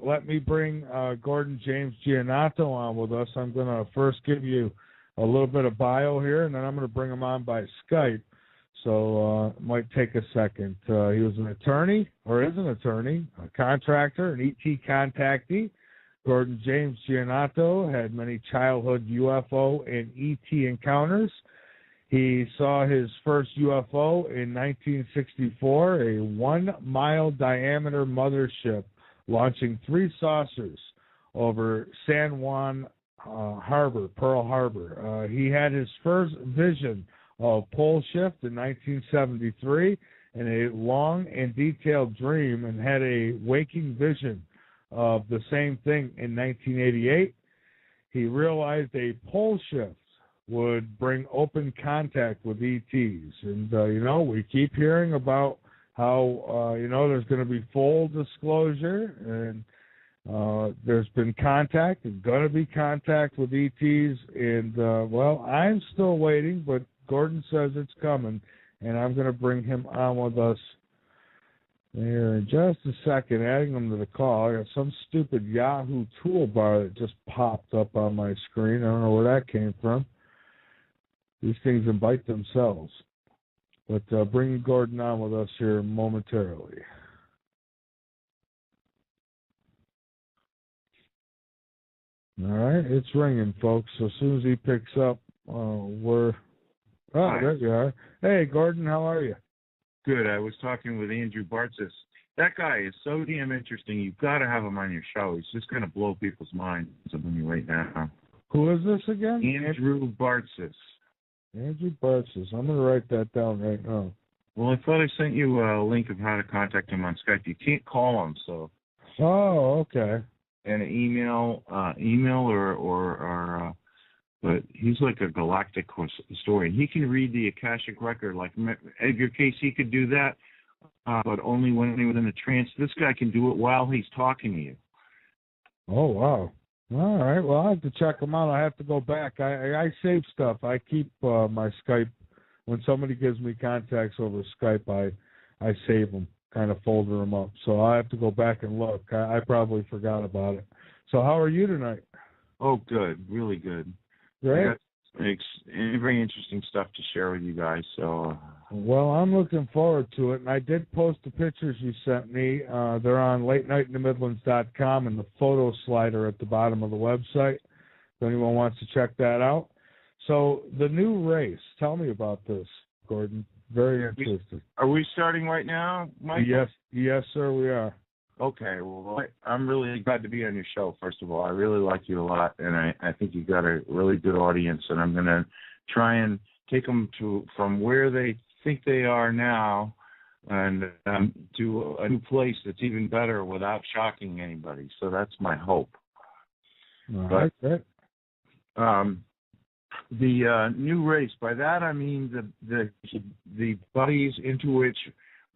let me bring Gordon James Gianninoto on with us. I'm going to first give you a little bit of bio here, and then I'm going to bring him on by Skype. So it might take a second. He was an attorney, or is an attorney, a contractor, an ET contactee. Gordon James Gianninoto had many childhood UFO and ET encounters. He saw his first UFO in 1964, a 1-mile diameter mothership launching 3 saucers over San Juan Harbor, Pearl Harbor. He had his first vision of pole shift in 1973 and a long and detailed dream, and had a waking vision of the same thing in 1988. He realized a pole shift would bring open contact with ETs. And, we keep hearing about how, there's going to be full disclosure, and there's been contact and going to be contact with ETs. And, I'm still waiting, but Gordon says it's coming, and I'm going to bring him on with us here in just a second, adding him to the call. I got some stupid Yahoo toolbar that just popped up on my screen. I don't know where that came from. These things invite themselves. But bringing Gordon on with us here momentarily. All right, it's ringing, folks. So as soon as he picks up, we're... Oh, Hi. there you are. Hey, Gordon, how are you? Good. I was talking with Andrew Bartzis. That guy is so damn interesting. You've got to have him on your show. He's just going to blow people's minds right now. Who is this again? Andrew Bartzis. Andrew Bartzis. I'm going to write that down right now. Well, I thought I sent you a link of how to contact him on Skype. You can't call him, so. Oh, okay. And an email or but he's like a galactic historian. He can read the Akashic record like Edgar Cayce. He could do that, but only when he was in a trance. This guy can do it while he's talking to you. Oh, wow. All right. Well, I have to check him out. I have to go back. I save stuff. I keep my Skype. When somebody gives me contacts over Skype, I save them, kind of folder them up. So I have to go back and look. I probably forgot about it. So how are you tonight? Oh, good. Really good. Great. I got very interesting stuff to share with you guys. So, well, I'm looking forward to it. And I did post the pictures you sent me. They're on latenightinthemidlands.com and the photo slider at the bottom of the website, if anyone wants to check that out. So the new race, tell me about this, Gordon. Very interesting. Are we starting right now, Mike? Yes, sir, we are. Okay, well, I'm really glad to be on your show, first of all. I really like you a lot, and I think you've got a really good audience, and I'm going to try and take them from where they think they are now and to a new place that's even better without shocking anybody. So that's my hope. All right, great. The new race, by that I mean the bodies into which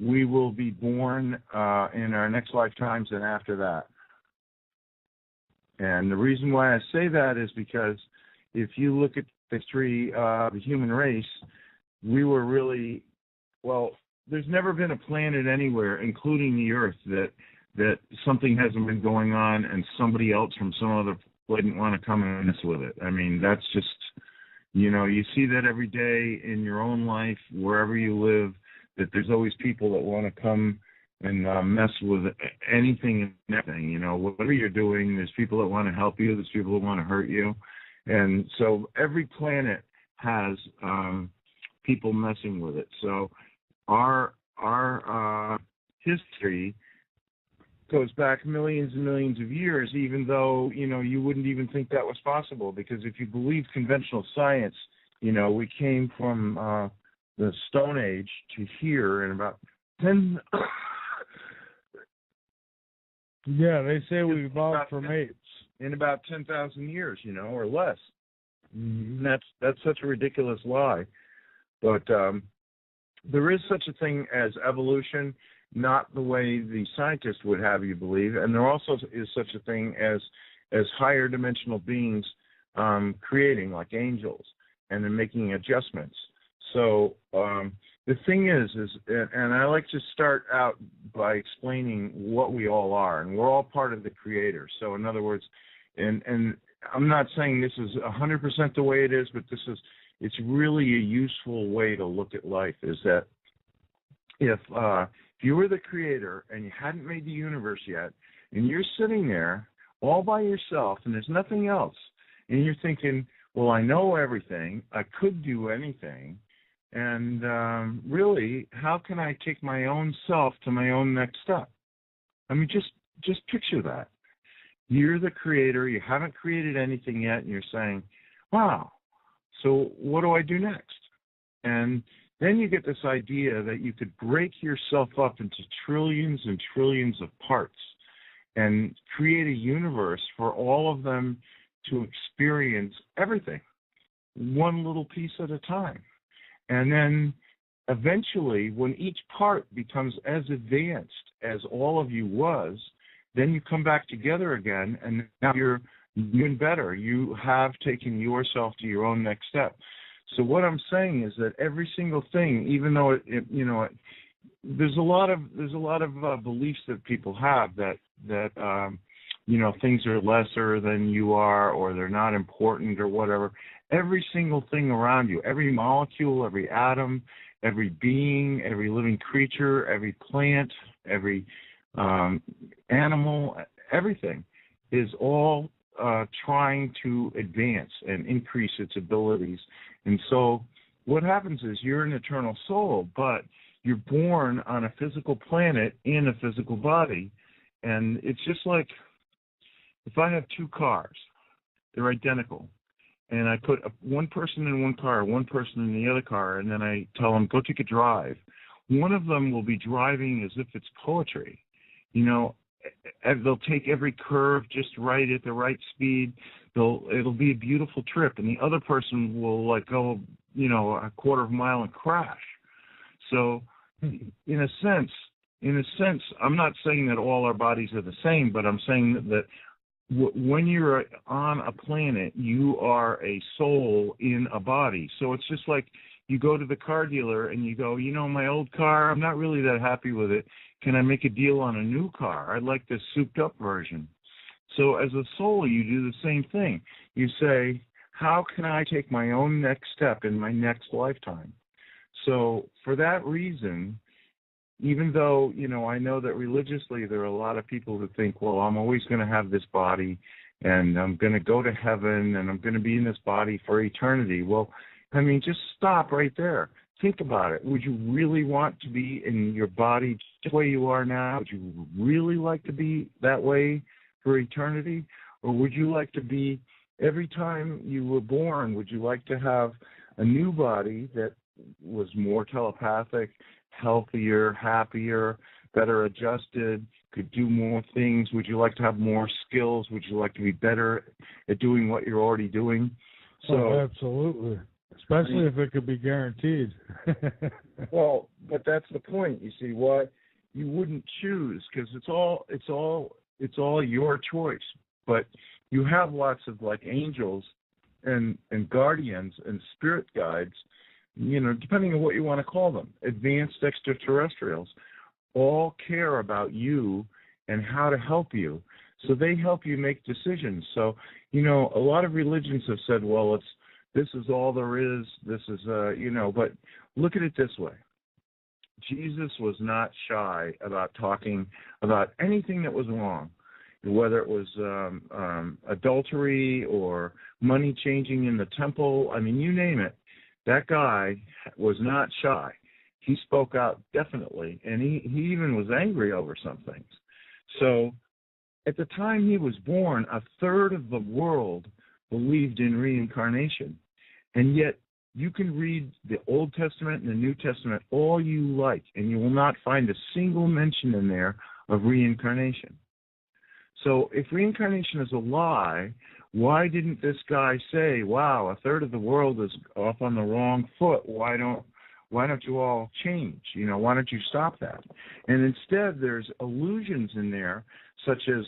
we will be born in our next lifetimes and after that. And the reason why I say that is because if you look at the history of the human race, we were really, there's never been a planet anywhere, including the Earth, that something hasn't been going on and somebody else from some other planet didn't want to come and mess with it. I mean, that's just, you see that every day in your own life, wherever you live, that there's always people that want to come and mess with anything and everything. Whatever you're doing, there's people that want to help you, there's people that want to hurt you. And so every planet has people messing with it. So our history goes back millions and millions of years, even though, you wouldn't even think that was possible. Because if you believe conventional science, we came from the Stone Age to here in about 10. Yeah, they say we evolved from apes in about 10,000 years, or less. Mm-hmm. And that's such a ridiculous lie. But there is such a thing as evolution, not the way the scientists would have you believe, and there also is such a thing as higher dimensional beings creating, like angels, and then making adjustments. So the thing is, and I like to start out by explaining what we all are, and we're all part of the Creator. So, in other words, and I'm not saying this is 100% the way it is, but it's really a useful way to look at life. Is that if you were the Creator and you hadn't made the universe yet, and you're sitting there all by yourself, and there's nothing else, and you're thinking, well, I know everything, I could do anything. And really, how can I take my own self to my own next step? I mean, just picture that. You're the Creator. You haven't created anything yet, and you're saying, wow, so what do I do next? And then you get this idea that you could break yourself up into trillions and trillions of parts and create a universe for all of them to experience everything, one little piece at a time. And then eventually, when each part becomes as advanced as all of you was, then you come back together again, and now you're even better. You have taken yourself to your own next step. So what I'm saying is that every single thing, even though there's a lot of beliefs that people have that things are lesser than you are, or they're not important, or whatever. Every single thing around you, every molecule, every atom, every being, every living creature, every plant, every animal, everything is all trying to advance and increase its abilities. And so what happens is you're an eternal soul, but you're born on a physical planet in a physical body. And it's just like if I have two cars, they're identical, and I put one person in one car, one person in the other car, and then I tell them, go take a drive. One of them will be driving as if it's poetry. They'll take every curve just right at the right speed. It'll be a beautiful trip, and the other person will go, a quarter of a mile and crash. So, in a sense, I'm not saying that all our bodies are the same, but I'm saying that when you're on a planet, you are a soul in a body. So it's just like you go to the car dealer and you go, my old car, I'm not really that happy with it. Can I make a deal on a new car? I'd like the souped-up version. So as a soul, you do the same thing. You say, how can I take my own next step in my next lifetime? So for that reason, even though, I know that religiously there are a lot of people who think, well, I'm always going to have this body and I'm going to go to heaven and I'm going to be in this body for eternity. Well, just stop right there. Think about it. Would you really want to be in your body just the way you are now? Would you really like to be that way for eternity? Or would you like to be, every time you were born, would you like to have a new body that was more telepathic, healthier, happier, better adjusted, could do more things? Would you like to have more skills? Would you like to be better at doing what you're already doing? So absolutely, especially if it could be guaranteed. Well, but that's the point. You see, why you wouldn't choose, because it's all your choice. But you have lots of angels and guardians and spirit guides, depending on what you want to call them, advanced extraterrestrials, all care about you and how to help you. So they help you make decisions. So, a lot of religions have said, well, this is all there is, this is, but look at it this way. Jesus was not shy about talking about anything that was wrong, whether it was adultery or money changing in the temple. You name it. That guy was not shy. He spoke out definitely, and he even was angry over some things. So at the time he was born, a third of the world believed in reincarnation. And yet you can read the Old Testament and the New Testament all you like, and you will not find a single mention in there of reincarnation. So if reincarnation is a lie, why didn't this guy say, wow, a third of the world is off on the wrong foot? Why why don't you all change? Why don't you stop that? And instead, there's illusions in there, such as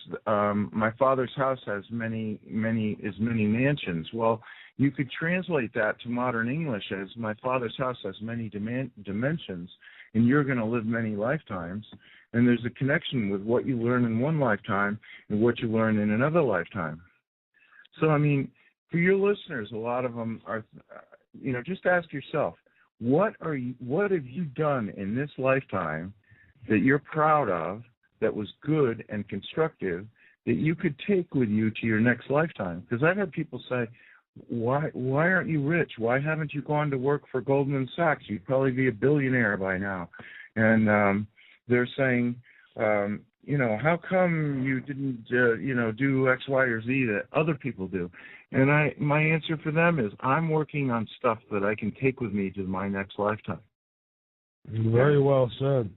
my father's house has many mansions. Well, you could translate that to modern English as my father's house has many dimensions, and you're going to live many lifetimes. And there's a connection with what you learn in one lifetime and what you learn in another lifetime. So, I mean, for your listeners, a lot of them are, just ask yourself, what have you done in this lifetime that you're proud of, that was good and constructive, that you could take with you to your next lifetime? Because I've had people say, why aren't you rich? Why haven't you gone to work for Goldman Sachs? You'd probably be a billionaire by now. And they're saying, how come you didn't, do X, Y, or Z that other people do? And my answer for them is, I'm working on stuff that I can take with me to my next lifetime. Very well said.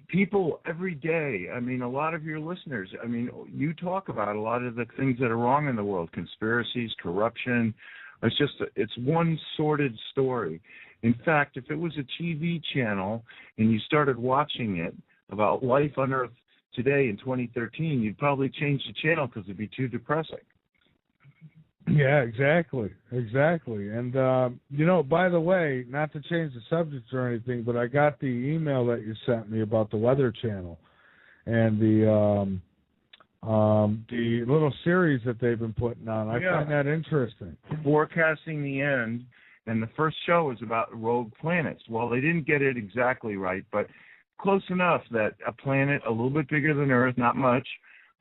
People every day, I mean, a lot of your listeners, I mean, you talk about a lot of the things that are wrong in the world, conspiracies, corruption. It's one sordid story. In fact, if it was a TV channel and you started watching it about life on Earth today in 2013, you'd probably change the channel because it'd be too depressing. Yeah, exactly. And, by the way, not to change the subject or anything, but I got the email that you sent me about the Weather Channel and the little series that they've been putting on. I find that interesting. Forecasting the end, and the first show is about rogue planets. Well, they didn't get it exactly right, but close enough that a planet a little bit bigger than Earth, not much,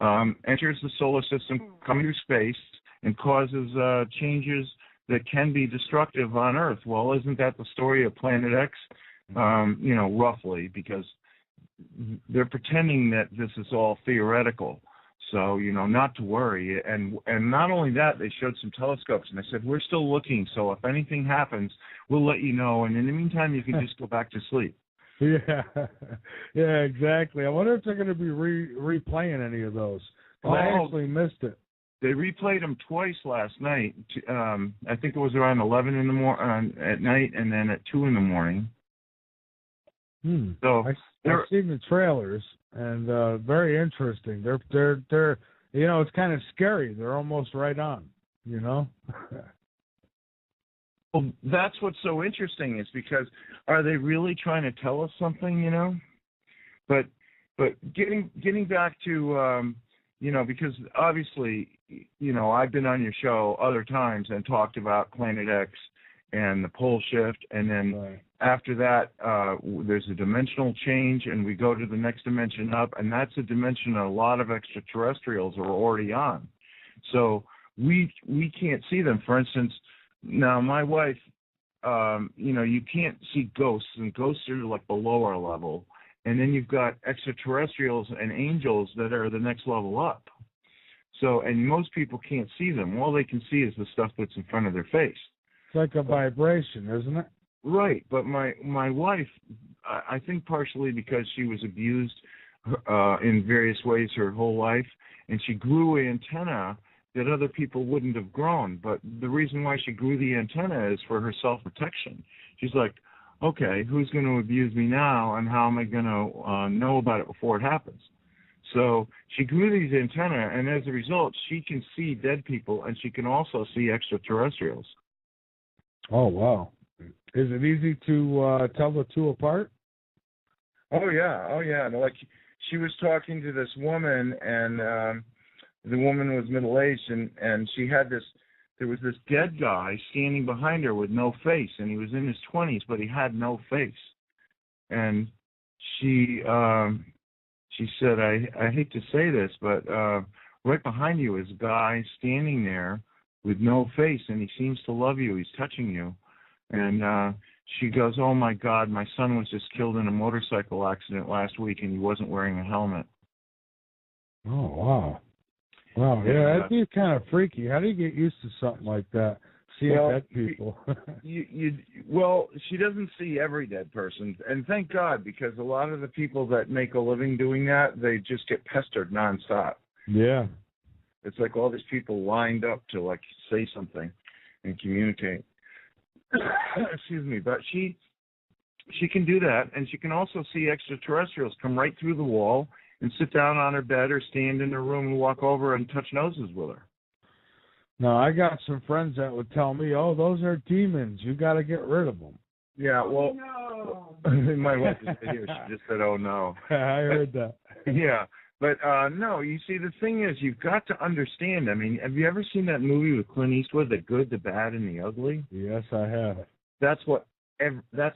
enters the solar system, coming through space, and causes changes that can be destructive on Earth. Well, isn't that the story of Planet X? Roughly, because they're pretending that this is all theoretical. So, not to worry. And not only that, they showed some telescopes, and they said, we're still looking, so if anything happens, we'll let you know. And in the meantime, you can just go back to sleep. Yeah, exactly. I wonder if they're going to be replaying any of those. I actually missed it. They replayed them twice last night. I think it was around 11 at night, and then at 2 in the morning. So I've seen the trailers, and very interesting. They're it's kind of scary. They're almost right on. Well, that's what's so interesting is because are they really trying to tell us something? But getting back to because obviously, I've been on your show other times and talked about Planet X and the pole shift, and then after that, there's a dimensional change, and we go to the next dimension up, and that's a dimension a lot of extraterrestrials are already on. So we can't see them. For instance, now my wife, you can't see ghosts, and ghosts are like below our level. And then you've got extraterrestrials and angels that are the next level up. So, and most people can't see them. All they can see is the stuff that's in front of their face. It's like a vibration, isn't it? Right. But my wife, I think partially because she was abused in various ways her whole life, and she grew an antenna that other people wouldn't have grown. But the reason why she grew the antenna is for her self-protection. She's like, okay, who's going to abuse me now, and how am I going to know about it before it happens? So she grew these antennae, and as a result, she can see dead people, and she can also see extraterrestrials. Oh, wow. Is it easy to tell the two apart? Oh, yeah. Like, she was talking to this woman, and the woman was middle-aged, and she had this. There was this dead guy standing behind her with no face, and he was in his 20s, but he had no face. And she said, I hate to say this, but right behind you is a guy standing there with no face, and he seems to love you. He's touching you. And she goes, oh, my God, my son was just killed in a motorcycle accident last week, and he wasn't wearing a helmet. Oh, wow. Wow, yeah, that'd be kind of freaky. How do you get used to something like that, seeing dead people? Well, she doesn't see every dead person, and thank God, because a lot of the people that make a living doing that, they just get pestered nonstop. Yeah. It's like all these people lined up to, like, say something and communicate. excuse me, but she can do that, and she can also see extraterrestrials come right through the wall and sit down on her bed or stand in her room and walk over and touch noses with her. Now, I got some friends that would tell me, "Oh, those are demons. You got to get rid of them." Yeah, well, no. My wife is here. She just said, "Oh no." I heard that. Yeah, but no. You see, the thing is, you've got to understand. I mean, have you ever seen that movie with Clint Eastwood, The Good, the Bad, and the Ugly? Yes, I have. That's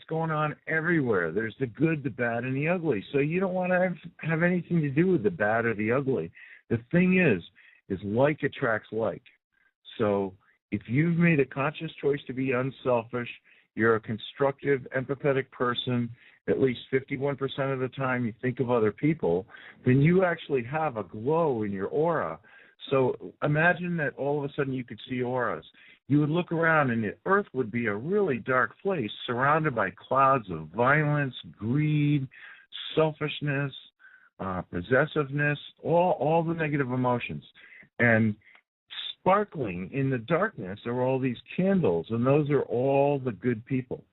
going on everywhere. There's the good, the bad, and the ugly. So you don't want to have anything to do with the bad or the ugly. The thing is like attracts like. So if you've made a conscious choice to be unselfish, you're a constructive, empathetic person, at least 51% of the time you think of other people, then you actually have a glow in your aura. So imagine that all of a sudden you could see auras. You would look around and the earth would be a really dark place surrounded by clouds of violence, greed, selfishness, possessiveness, all the negative emotions. And sparkling in the darkness are all these candles, and those are all the good people.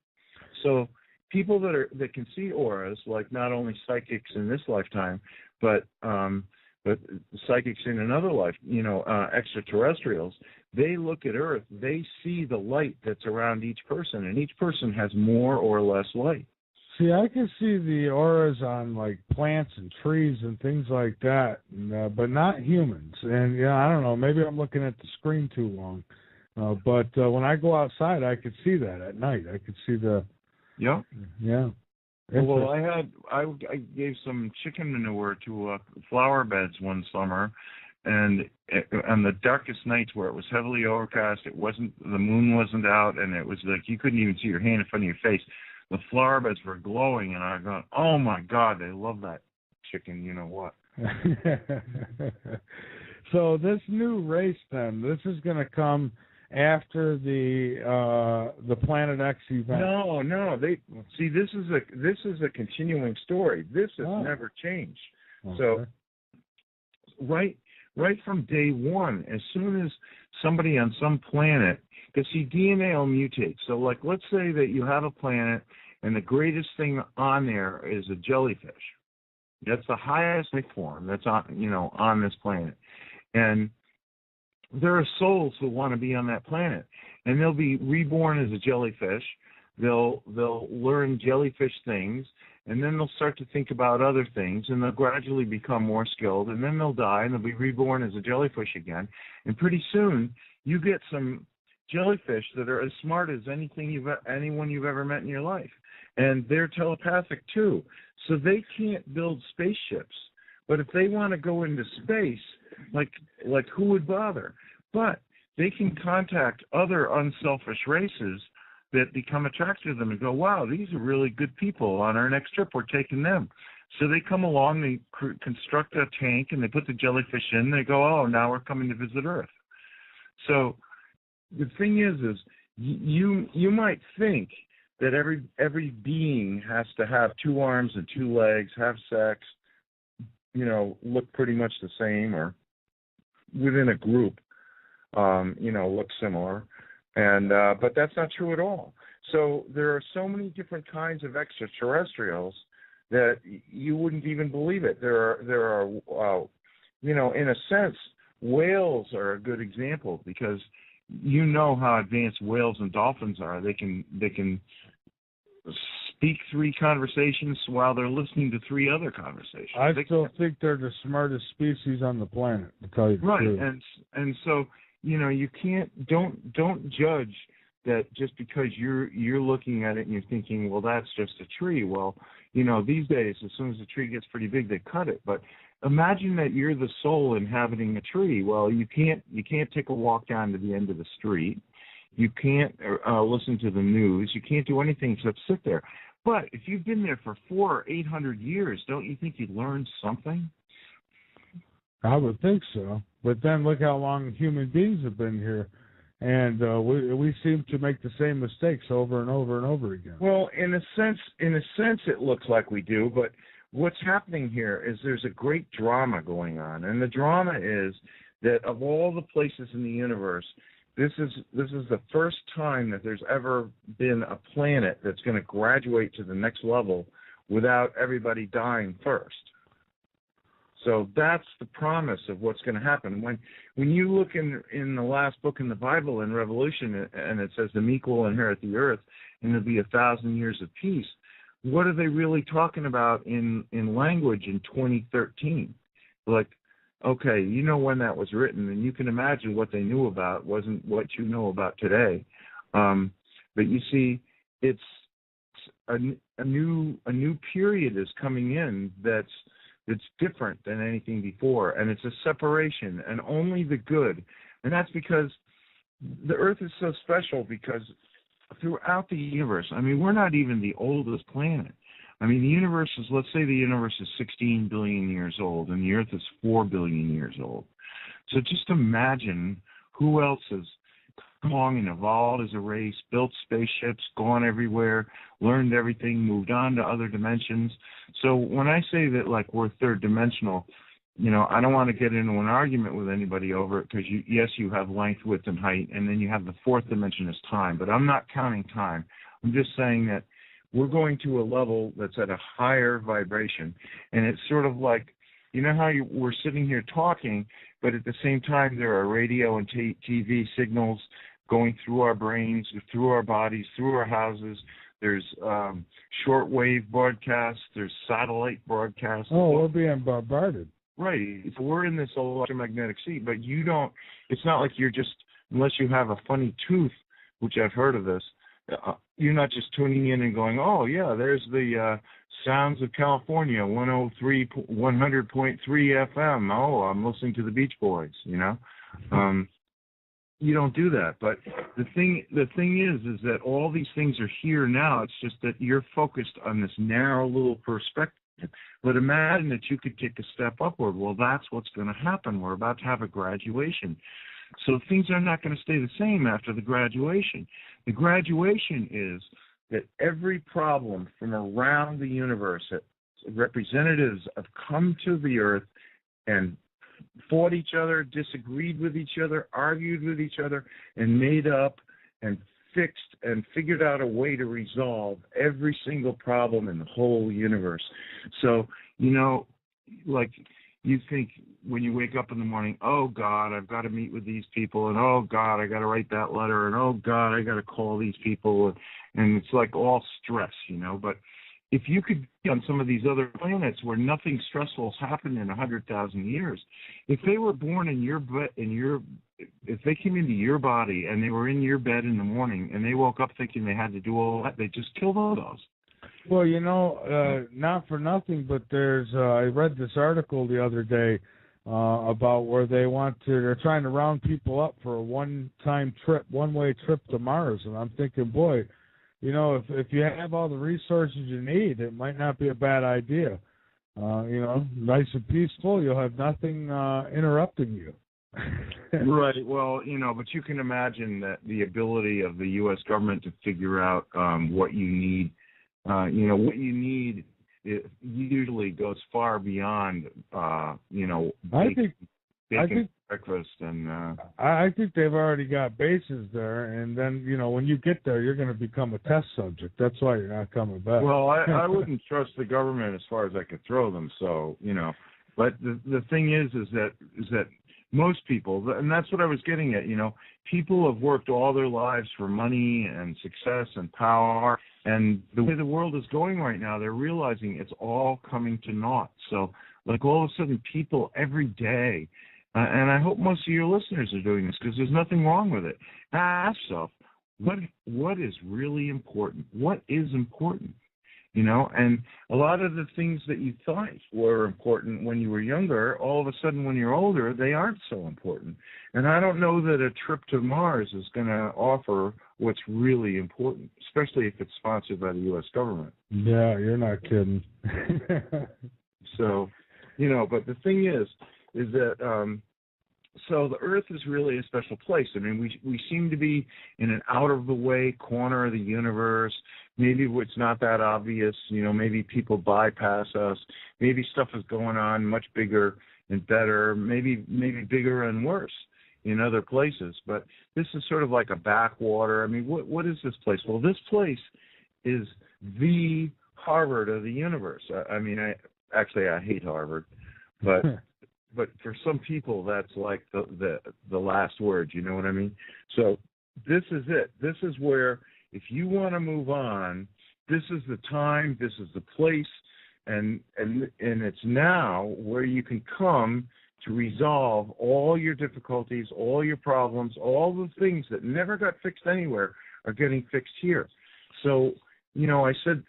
So people that can see auras, like not only psychics in this lifetime, but psychics in another life, extraterrestrials, they look at Earth, they see the light that's around each person, and each person has more or less light. See, I can see the auras on like plants and trees and things like that, but not humans. And I don't know, maybe I'm looking at the screen too long. But when I go outside, I could see that at night. I could see the. Yeah. Yeah. Well, I gave some chicken manure to flower beds one summer, and on the darkest nights where it was heavily overcast, the moon wasn't out, and it was like you couldn't even see your hand in front of your face. The flower beds were glowing, and I was going, "Oh my God, they love that chicken." You know what? So this new race, then, this is going to come after the Planet X event. No. This is a continuing story. This has never changed. Okay. So right from day one, as soon as somebody on some planet, because see, DNA will mutate. So like, let's say that you have a planet and the greatest thing on there is a jellyfish. That's the highest life form that's on this planet. And there are souls who want to be on that planet, and they'll be reborn as a jellyfish. They'll learn jellyfish things, and then they'll start to think about other things, and they'll gradually become more skilled, and then they'll die, and they'll be reborn as a jellyfish again. And pretty soon, you get some jellyfish that are as smart as anyone you've ever met in your life, and they're telepathic too. So they can't build spaceships, but if they want to go into space, like who would bother? But they can contact other unselfish races that become attracted to them and go, wow, these are really good people. On our next trip, we're taking them. So they come along, they construct a tank, and they put the jellyfish in. They go, oh, now we're coming to visit Earth. So the thing is you might think that every being has to have 2 arms and 2 legs, have sex, look pretty much the same, or within a group, look similar. And but that's not true at all. So there are so many different kinds of extraterrestrials that you wouldn't even believe it. There are in a sense, whales are a good example, because how advanced whales and dolphins are. They can speak 3 conversations while they're listening to 3 other conversations. I still think they're the smartest species on the planet, to tell you the truth. Right, and so you don't judge that just because you're looking at it and you're thinking, well, that's just a tree. Well, these days, as soon as the tree gets pretty big, they cut it. But imagine that you're the soul inhabiting a tree. Well, you can't take a walk down to the end of the street. You can't listen to the news. You can't do anything except sit there. But if you've been there for 400 or 800 years, don't you think you'd learn something? I would think so. But then look how long human beings have been here, and we seem to make the same mistakes over and over and over again. Well, in a sense, it looks like we do. But what's happening here is there's a great drama going on, and the drama is that of all the places in the universe, this is the first time that there's ever been a planet that's going to graduate to the next level without everybody dying first. So that's the promise of what's going to happen. When you look in the last book in the Bible, in Revelation, and it says the meek will inherit the earth, and there'll be 1,000 years of peace, what are they really talking about in language in 2013? Like, okay, you know when that was written, and you can imagine what they knew about wasn't what you know about today. But you see, it's a new period is coming in that's different than anything before, and it's a separation, and only the good. And that's because the Earth is so special, because throughout the universe, I mean, we're not even the oldest planet. I mean, the universe is, let's say the universe is 16 billion years old, and the Earth is 4 billion years old. So just imagine who else has come along and evolved as a race, built spaceships, gone everywhere, learned everything, moved on to other dimensions. So when I say that, like, we're third dimensional, you know, I don't want to get into an argument with anybody over it, because yes, you have length, width, and height, and then you have the fourth dimension as time. But I'm not counting time. I'm just saying that we're going to a level that's at a higher vibration, and it's sort of like, you know how we're sitting here talking, but at the same time there are radio and TV signals going through our brains, through our bodies, through our houses. There's shortwave broadcasts. There's satellite broadcasts. Oh, we're being bombarded. Right. So we're in this electromagnetic sea, but you don't. It's not like you're just, unless you have a funny tooth, which I've heard of this. You're not just tuning in and going, oh yeah, there's the sounds of California, 100.3 FM. Oh, I'm listening to the Beach Boys. You know. You don't do that. But the thing is that all these things are here now. It's just that you're focused on this narrow little perspective. But imagine that you could take a step upward. Well, that's what's going to happen. We're about to have a graduation. So things are not going to stay the same after the graduation. The graduation is that every problem from around the universe, that representatives have come to the Earth and fought each other, disagreed with each other, argued with each other, and made up and fixed and figured out a way to resolve every single problem in the whole universe. So, you know, like, you think when you wake up in the morning, oh God, I've got to meet with these people, and oh God, I got to write that letter, and oh God, I got to call these people, and it's like all stress, you know. But if you could be on some of these other planets where nothing stressful has happened in 100,000 years, if they were born in your bed, if they came into your body and they were in your bed in the morning and they woke up thinking they had to do all that, they just killed all those. Well, you know, not for nothing, but there's I read this article the other day about where they're trying to round people up for a one-way trip to Mars, and I'm thinking, boy, you know, if you have all the resources you need, it might not be a bad idea. You know, nice and peaceful, you'll have nothing interrupting you. Right. Well, you know, but you can imagine that the ability of the U.S. government to figure out what you need. You know, what you need, it usually goes far beyond, you know, bacon breakfast. And I think they've already got bases there, and then, you know, when you get there, you're going to become a test subject. That's why you're not coming back. Well, I wouldn't trust the government as far as I could throw them. So, you know, but the thing is that most people, and that's what I was getting at, you know, people have worked all their lives for money and success and power, and the way the world is going right now, they're realizing it's all coming to naught. So, like, all of a sudden, people every day, and I hope most of your listeners are doing this, because there's nothing wrong with it. Ask yourself, what is really important? What is important? You know, and a lot of the things that you thought were important when you were younger, all of a sudden when you're older, they aren't so important. And I don't know that a trip to Mars is going to offer what's really important, especially if it's sponsored by the U.S. government. Yeah, you're not kidding. So, you know, but the thing is that so the Earth is really a special place. I mean, we seem to be in an out-of-the-way corner of the universe. Maybe it's not that obvious. You know, maybe people bypass us. Maybe stuff is going on much bigger and better, maybe bigger and worse. in other places, but this is sort of like a backwater. I mean, what is this place? Well, this place is the Harvard of the universe. I mean, I hate Harvard, but but for some people that's like the last word. You know what I mean? So this is it. This is where, if you want to move on, this is the time, this is the place, and it's now where you can come to resolve all your difficulties, all your problems, all the things that never got fixed anywhere are getting fixed here. So, you know, I said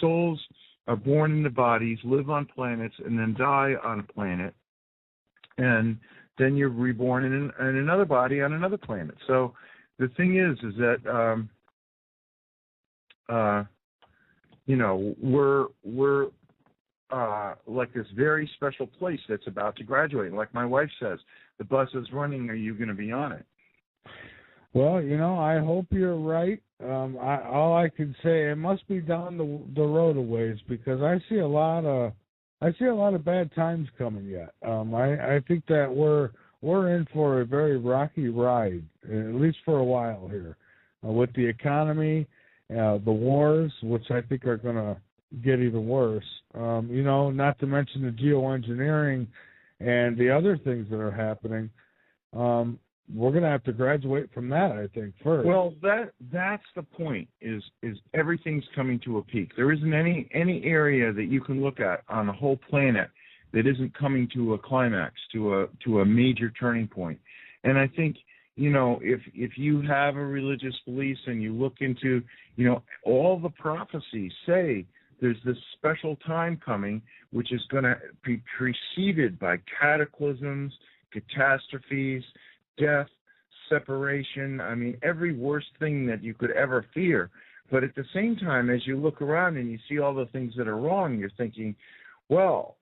souls are born into bodies, live on planets, and then die on a planet, and then you're reborn in another body on another planet. So the thing is that you know, we're like this very special place that's about to graduate. Like my wife says, the bus is running. Are you going to be on it? Well, you know, I hope you're right. All I can say, it must be down the road a ways, because I see a lot of bad times coming yet. I think that we're in for a very rocky ride, at least for a while here, with the economy, the wars, which I think are going to get even worse. You know, not to mention the geoengineering and the other things that are happening. We're going to have to graduate from that, I think, first. Well, that's the point, is everything's coming to a peak. There isn't any area that you can look at on the whole planet that isn't coming to a climax, to a major turning point. And I think, you know, if you have a religious beliefs and you look into, you know, all the prophecies say there's this special time coming which is going to be preceded by cataclysms, catastrophes, death, separation. I mean, every worst thing that you could ever fear. But at the same time, as you look around and you see all the things that are wrong, you're thinking, well,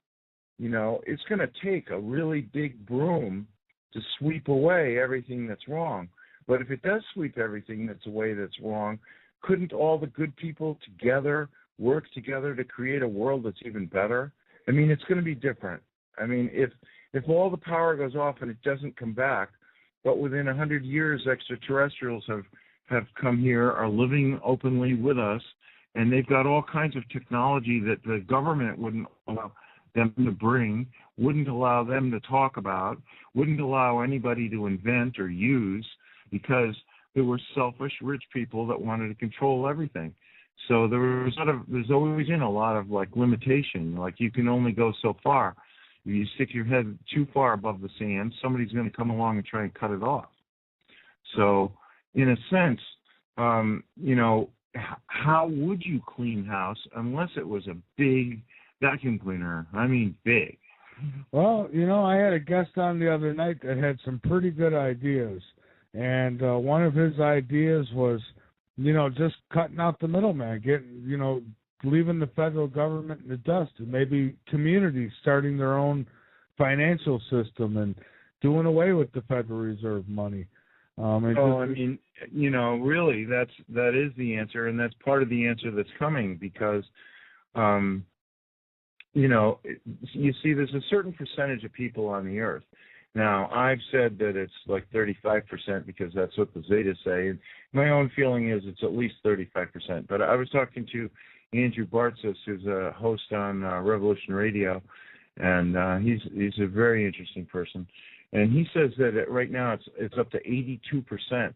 you know, it's going to take a really big broom to sweep away everything that's wrong. But if it does sweep everything that's wrong, couldn't all the good people together work together to create a world that's even better? I mean, it's going to be different. I mean, if all the power goes off and it doesn't come back, but within 100 years, extraterrestrials have come here, are living openly with us, and they've got all kinds of technology that the government wouldn't allow them to bring, wouldn't allow them to talk about, wouldn't allow anybody to invent or use, because there were selfish rich people that wanted to control everything. So there's always been a lot of like limitation. Like you can only go so far. If you stick your head too far above the sand, somebody's going to come along and try and cut it off. So in a sense, you know, how would you clean house unless it was a big vacuum cleaner? I mean, big. Well, you know, I had a guest on the other night that had some pretty good ideas. And one of his ideas was, you know, just cutting out the middleman, leaving the federal government in the dust, and maybe communities starting their own financial system and doing away with the Federal Reserve money. I mean, you know, really, that is the answer, and that's part of the answer that's coming, because, you know, you see, there's a certain percentage of people on the earth. Now, I've said that it's like 35% because that's what the Zetas say. And my own feeling is it's at least 35%. But I was talking to Andrew Bartzis, who's a host on Revolution Radio, and he's a very interesting person. And he says that right now it's up to 82%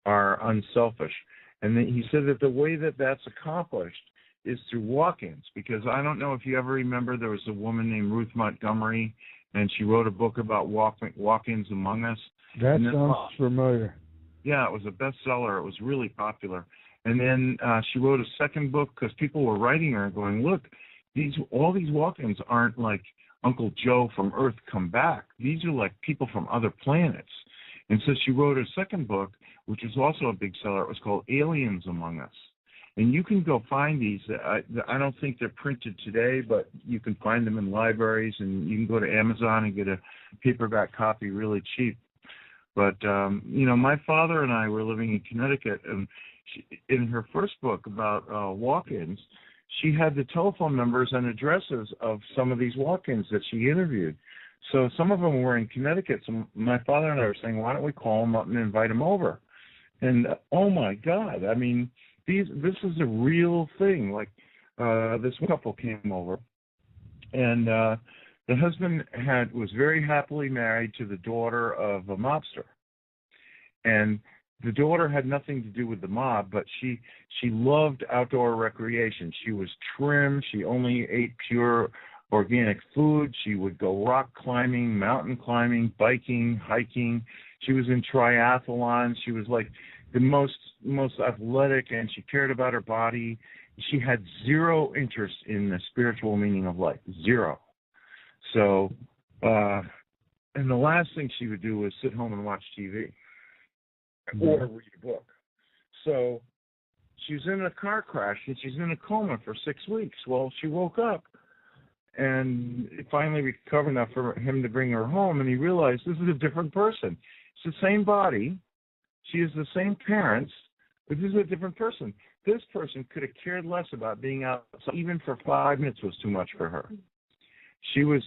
are unselfish. And then he said that the way that that's accomplished is through walk-ins, because I don't know if you ever remember, there was a woman named Ruth Montgomery, and she wrote a book about walk-ins among us. That sounds familiar. Yeah, it was a bestseller. It was really popular. And then she wrote a second book because people were writing her and going, look, all these walk-ins aren't like Uncle Joe from Earth come back. These are like people from other planets. And so she wrote a second book, which was also a big seller. It was called Aliens Among Us. And you can go find these. I don't think they're printed today, but you can find them in libraries, and you can go to Amazon and get a paperback copy really cheap. But, you know, my father and I were living in Connecticut, and in her first book about walk-ins, she had the telephone numbers and addresses of some of these walk-ins that she interviewed. So some of them were in Connecticut. So my father and I were saying, why don't we call them up and invite them over? And oh my God, I mean, this is a real thing. Like this couple came over, and the husband was very happily married to the daughter of a mobster, and the daughter had nothing to do with the mob, but she loved outdoor recreation. She was trim. She only ate pure organic food. She would go rock climbing, mountain climbing, biking, hiking. She was in triathlons. She was like the most athletic, and she cared about her body. She had zero interest in the spiritual meaning of life, zero. So, and the last thing she would do was sit home and watch TV or read a book. So she was in a car crash, and she's in a coma for 6 weeks. Well, she woke up and finally recovered enough for him to bring her home, and he realized this is a different person. It's the same body. She has the same parents, but this is a different person. This person could have cared less about being outside. Even for 5 minutes was too much for her. She was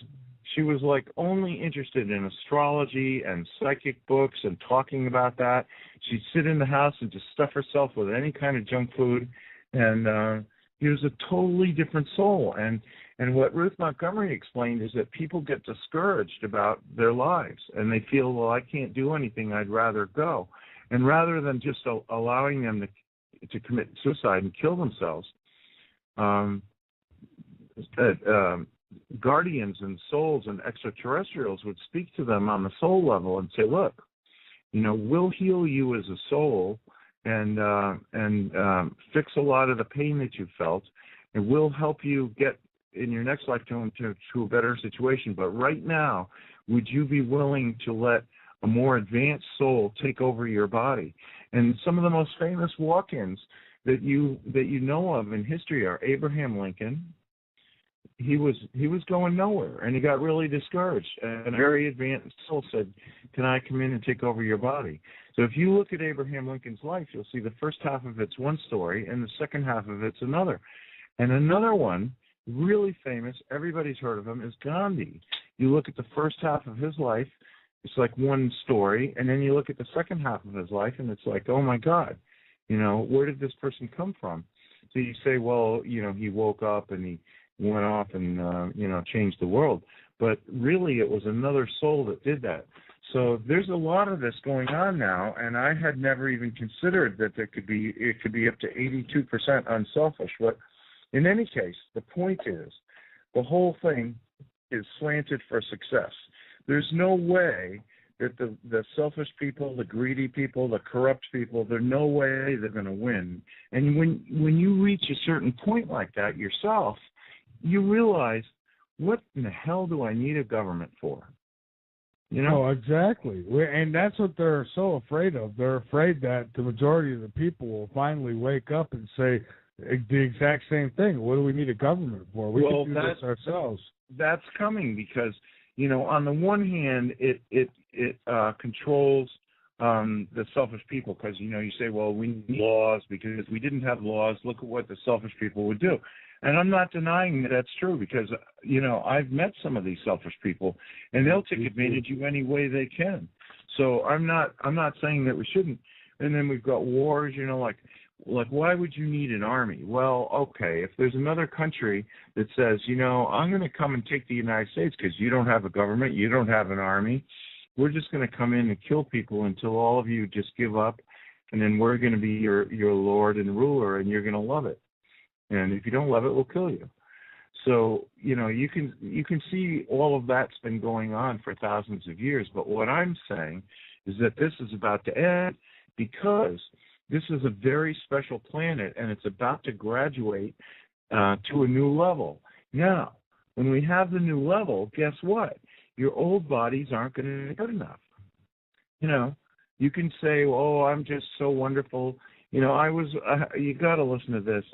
like only interested in astrology and psychic books and talking about that. She'd sit in the house and just stuff herself with any kind of junk food, and he was a totally different soul. And what Ruth Montgomery explained is that people get discouraged about their lives, and they feel, well, I can't do anything, I'd rather go. And rather than just allowing them to commit suicide and kill themselves, guardians and souls and extraterrestrials would speak to them on the soul level and say, look, we'll heal you as a soul and fix a lot of the pain that you felt, and we'll help you get in your next lifetime to a better situation. But right now, would you be willing to let a more advanced soul take over your body? And some of the most famous walk-ins that you know of in history are Abraham Lincoln. He was going nowhere, and he got really discouraged. And a very advanced soul said, can I come in and take over your body? So if you look at Abraham Lincoln's life, you'll see the first half of it's one story, and the second half of it's another. And another one, really famous, everybody's heard of him, is Gandhi. You look at the first half of his life, it's like one story, and then you look at the second half of his life, and it's like, oh my God, where did this person come from? So you say, well, he woke up and he went off and, changed the world. But really, it was another soul that did that. So there's a lot of this going on now, and I had never even considered that it could be up to 82% unselfish. But in any case, the point is, the whole thing is slanted for success. There's no way that the selfish people, the greedy people, the corrupt people, there's no way they're going to win. And when you reach a certain point like that yourself, you realize, what in the hell do I need a government for? Oh, exactly. And that's what they're so afraid of. They're afraid that the majority of the people will finally wake up and say the exact same thing. What do we need a government for? We can do this ourselves. That's coming because, on the one hand, it controls the selfish people because, you say, well, we need laws because if we didn't have laws, look at what the selfish people would do. And I'm not denying that that's true because, I've met some of these selfish people, and they'll take advantage of you any way they can. So I'm not saying that we shouldn't. And then we've got wars, like why would you need an army? Well, okay, if there's another country that says, I'm going to come and take the United States because you don't have a government, you don't have an army, we're just going to come in and kill people until all of you just give up, and then we're going to be your lord and ruler, and you're going to love it. And if you don't love it, we'll kill you. So, you can see all of that's been going on for thousands of years. But what I'm saying is that this is about to end because this is a very special planet, and it's about to graduate to a new level. Now, when we have the new level, guess what? Your old bodies aren't going to be good enough. You can say, oh, I'm just so wonderful. You got to listen to this,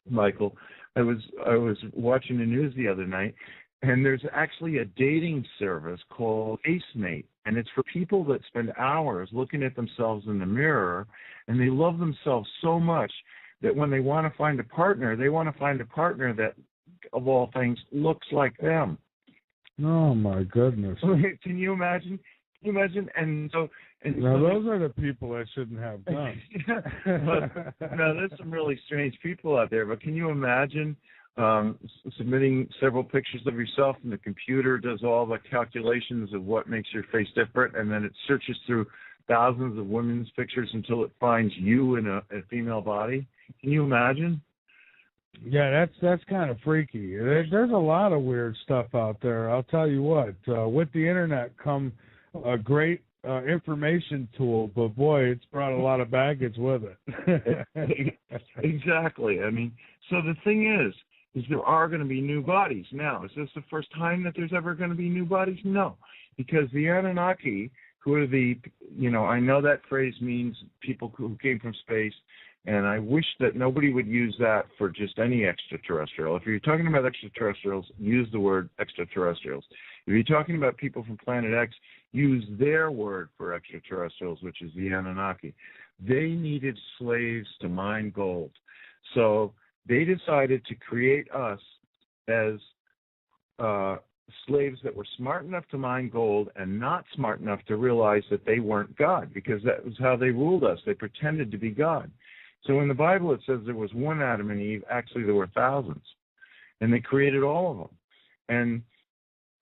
Michael. I was watching the news the other night, and there's actually a dating service called FaceMate, and it's for people that spend hours looking at themselves in the mirror, and they love themselves so much that when they want to find a partner, they want to find a partner that, of all things, looks like them. Oh my goodness! Can you imagine? Can you imagine? And so, those are the people that shouldn't have guns. No, there's some really strange people out there. But can you imagine submitting several pictures of yourself, and the computer does all the calculations of what makes your face different, and then it searches through thousands of women's pictures until it finds you in a female body? Can you imagine? Yeah, that's kind of freaky. There's a lot of weird stuff out there. I'll tell you what. With the internet come a great information tool, but boy, it's brought a lot of baggage with it. Exactly. I mean, so the thing is there are going to be new bodies. Now, is this the first time that there's ever going to be new bodies? No, because the Anunnaki, who are I know that phrase means people who came from space, and I wish that nobody would use that for just any extraterrestrial. If you're talking about extraterrestrials, use the word extraterrestrials. If you're talking about people from Planet X, use their word for extraterrestrials, which is the Anunnaki. They needed slaves to mine gold. So they decided to create us as slaves that were smart enough to mine gold and not smart enough to realize that they weren't God, because that was how they ruled us. They pretended to be God. So in the Bible it says there was one Adam and Eve. Actually, there were thousands. And they created all of them. And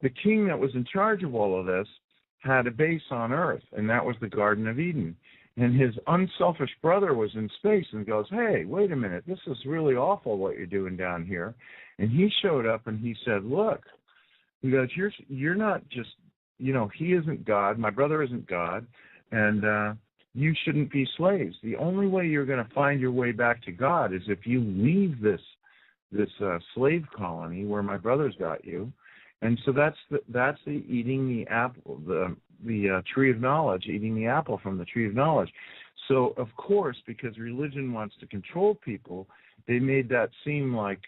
the king that was in charge of all of this had a base on Earth, and that was the Garden of Eden. And his unselfish brother was in space and goes, hey, wait a minute, this is really awful what you're doing down here. And he showed up and he said, look, he goes, you're not just, he isn't God, my brother isn't God, and you shouldn't be slaves. The only way you're going to find your way back to God is if you leave this slave colony where my brother's got you. And so that's the eating the apple, the tree of knowledge, eating the apple from the tree of knowledge. So of course, because religion wants to control people, they made that seem like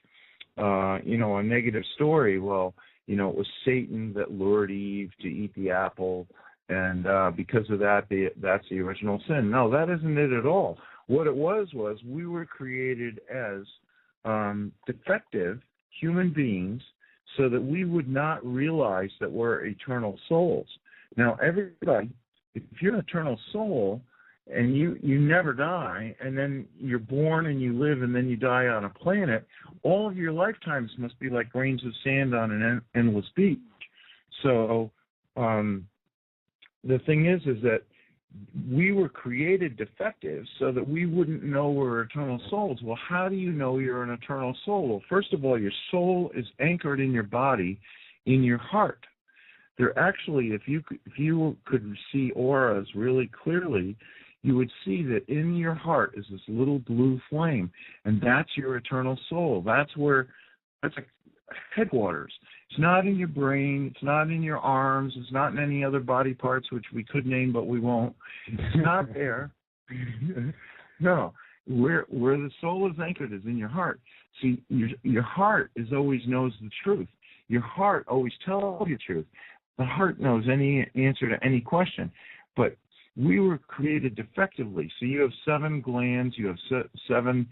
a negative story. Well, it was Satan that lured Eve to eat the apple, and because of that, that's the original sin. No, that isn't it at all. What it was we were created as defective human beings so that we would not realize that we're eternal souls. Now, everybody, if you're an eternal soul and you never die, and then you're born and you live and then you die on a planet, all of your lifetimes must be like grains of sand on an endless beach. So the thing is that we were created defective so that we wouldn't know we're eternal souls. Well, how do you know you're an eternal soul? Well, first of all, your soul is anchored in your body, in your heart. There actually, if you could see auras really clearly, you would see that in your heart is this little blue flame, and that's your eternal soul. That's like headquarters. It's not in your brain. It's not in your arms. It's not in any other body parts, which we could name, but we won't. It's not there. No. Where the soul is anchored is in your heart. See, your heart always knows the truth. Your heart always tells you the truth. The heart knows any answer to any question. But we were created defectively. So you have 7 glands. You have 7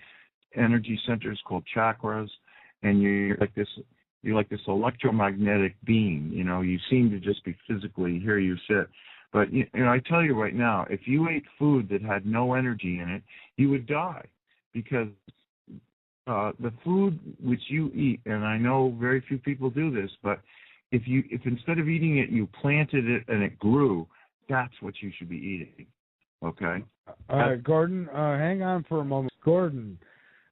energy centers called chakras, and you're like this electromagnetic being. You seem to just be physically here you sit. But I tell you right now, if you ate food that had no energy in it, you would die, because the food which you eat, and I know very few people do this, but if instead of eating it you planted it and it grew, that's what you should be eating. Okay. All right, Gordon, hang on for a moment. Gordon,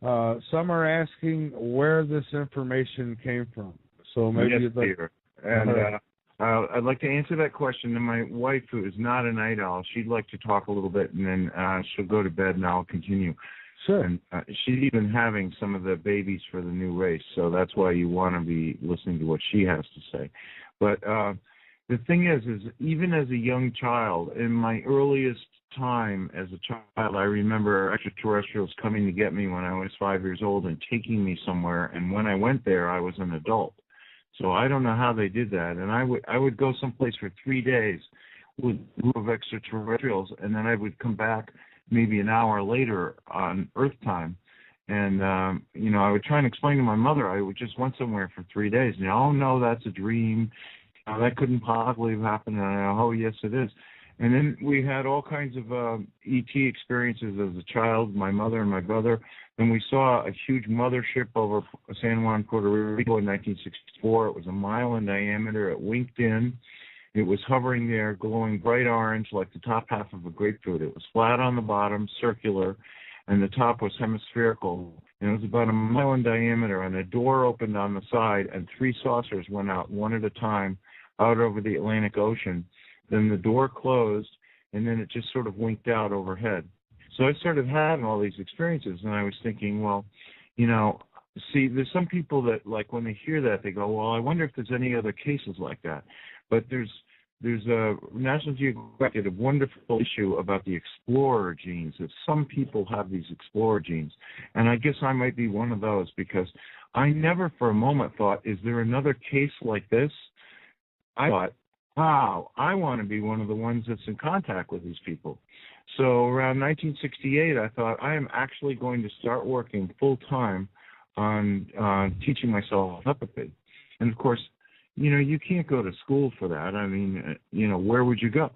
some are asking where this information came from. So maybe yes, you'd like... Peter. And I'd like to answer that question. And my wife, who is not a night owl, she'd like to talk a little bit, and then she'll go to bed, and I'll continue. Sure. And she's even having some of the babies for the new race, so that's why you want to be listening to what she has to say. But the thing is even as a young child, in my earliest time as a child, I remember extraterrestrials coming to get me when I was 5 years old and taking me somewhere. And when I went there, I was an adult. So I don't know how they did that. And I would go someplace for 3 days with a group of extraterrestrials, and then I would come back maybe an hour later on Earth time. And, I would try and explain to my mother I would just went somewhere for 3 days. And, oh, no, that's a dream. that couldn't possibly have happened. And I, oh, yes, it is. And then we had all kinds of ET experiences as a child, my mother and my brother. Then we saw a huge mothership over San Juan, Puerto Rico in 1964. It was a mile in diameter. It winked in. It was hovering there, glowing bright orange like the top half of a grapefruit. It was flat on the bottom, circular, and the top was hemispherical. And it was about a mile in diameter, and a door opened on the side, and 3 saucers went out one at a time out over the Atlantic Ocean. Then the door closed, and then it just sort of winked out overhead. So I started having all these experiences, and I was thinking, well, you know, see, there's some people that, like, when they hear that, they go, well, I wonder if there's any other cases like that. But there's a National Geographic did a wonderful issue about the explorer genes, that some people have these explorer genes. And I guess I might be one of those, because I never for a moment thought, is there another case like this? I thought, wow, I want to be one of the ones that's in contact with these people. So around 1968, I thought, I am actually going to start working full-time on teaching myself telepathy. And, of course, you know, you can't go to school for that. I mean, you know, where would you go?